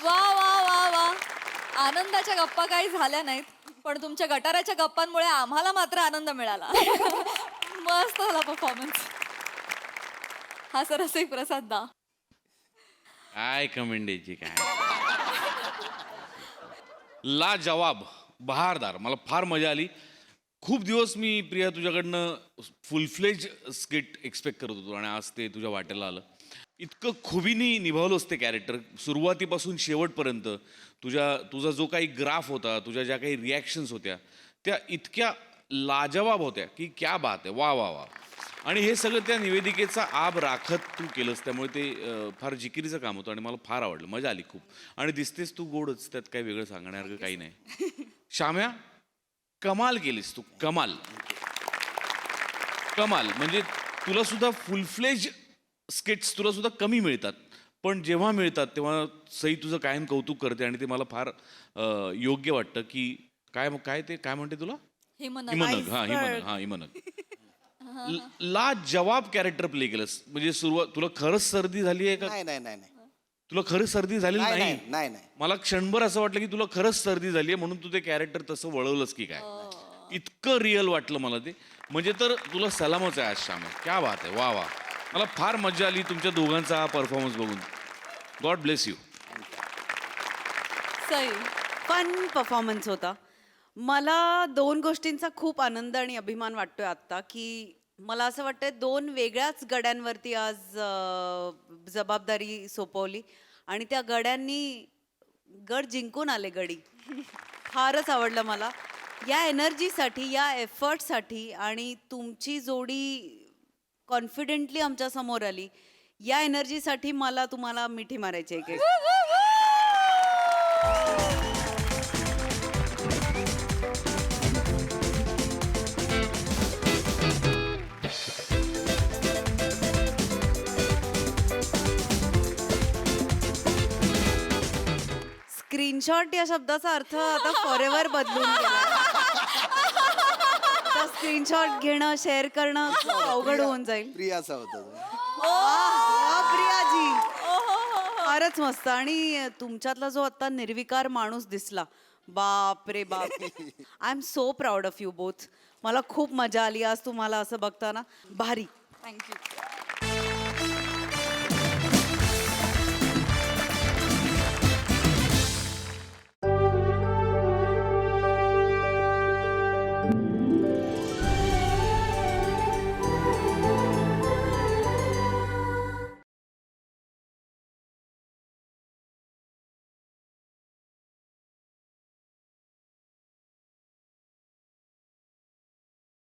[SPEAKER 1] वा वा वा वा, आनंदाच्या गप्पा काही झाल्या नाहीत, पण तुमच्या गटाराच्या गप्पांमुळे आम्हाला मात्र आनंद मिळाला. मस्त झाला परफॉर्मन्स. हा सरसई प्रसाद दा.
[SPEAKER 5] काय कमेंट द्यायची काय. ला जवाब, बहारदार. मला फार मजा आली. खूप दिवस मी प्रिया तुझ्याकडनं फुल फ्लेज स्किट एक्सपेक्ट करत होतो आणि आज ते तुझ्या वाट्याला आलं. इतकं खुबीनी निभावलंच ते कॅरेक्टर सुरुवातीपासून शेवटपर्यंत. तुझा जो काही ग्राफ होता, तुझ्या ज्या काही रिॲक्शन्स होत्या त्या इतक्या लाजवाब होत्या की क्या बात आहे, वा वा वा. आणि हे सगळं त्या निवेदिकेचा आब राखत तू केलंस, त्यामुळे ते फार जिकिरीचं काम होतं आणि मला फार आवडलं, मजा आली खूप. आणि दिसतेस तू गोडच, त्यात काही वेगळं सांगण्यासारखं काही नाही. श्याम्या, कमाल केलीस तू, कमाल कमाल. म्हणजे तुला सुद्धा फुल फ्लेज स्किट्स तुला सुद्धा कमी मिळतात, पण जेव्हा मिळतात तेव्हा सई तुझं कायम कौतुक करते आणि ते मला फार योग्य वाटतं. की काय म्हणते तुला?
[SPEAKER 1] हिमनग.
[SPEAKER 5] हिमनग. ला जवाब कॅरेक्टर प्ले केलंस. म्हणजे तुला खरंच सर्दी झाली आहे का?
[SPEAKER 10] नाही नाही नाही नाही
[SPEAKER 5] तुला खरंच सर्दी झालेली
[SPEAKER 10] नाही
[SPEAKER 5] नाही?
[SPEAKER 10] नाही नाही.
[SPEAKER 5] मला क्षणभर असं वाटलं की तुला खरंच सर्दी झाली आहे म्हणून तू ते कॅरेक्टर तसं वळवलंस की काय. इतकं रिअल वाटलं मला ते. म्हणजे तर तुला सलामच आहे आज श्याम. क्या बात आहे, वा वा. मला फार मजा आली तुमच्या दोघांचा हा परफॉर्मन्स बघून. God bless you.
[SPEAKER 1] Sai.
[SPEAKER 6] Fun performance होता. मला 2 गोष्टींचा खूप आनंद आणि अभिमान वाटतोय आत्ता. की मला असं वाटतंय 2 वेगळ्याच गड्यांवरती आज जबाबदारी सोपवली आणि त्या गड्यांनी गड जिंकून आले गडी. फारच आवडलं मला या एनर्जीसाठी, या एफर्टसाठी. आणि तुमची जोडी कॉन्फिडेंटली आमच्या समोर आली, या एनर्जीसाठी मला तुम्हाला मिठी मारायची आहे. स्क्रीनशॉट या शब्दाचा अर्थ आता फॉरएव्हर बदलून गेला. स्क्रीनशॉट घेणं, शेअर करणं खूप अवघड होऊन जाईल.
[SPEAKER 10] प्रियाचा होता तो.
[SPEAKER 6] प्रियाजी, फारच मस्त. आणि तुमच्यातला जो आता निर्विकार माणूस दिसला, बाप रे बाप. I am so proud of you both. मला खूप मजा आली आज तुम्हाला असं बघताना. भारी.
[SPEAKER 9] थँक्यू.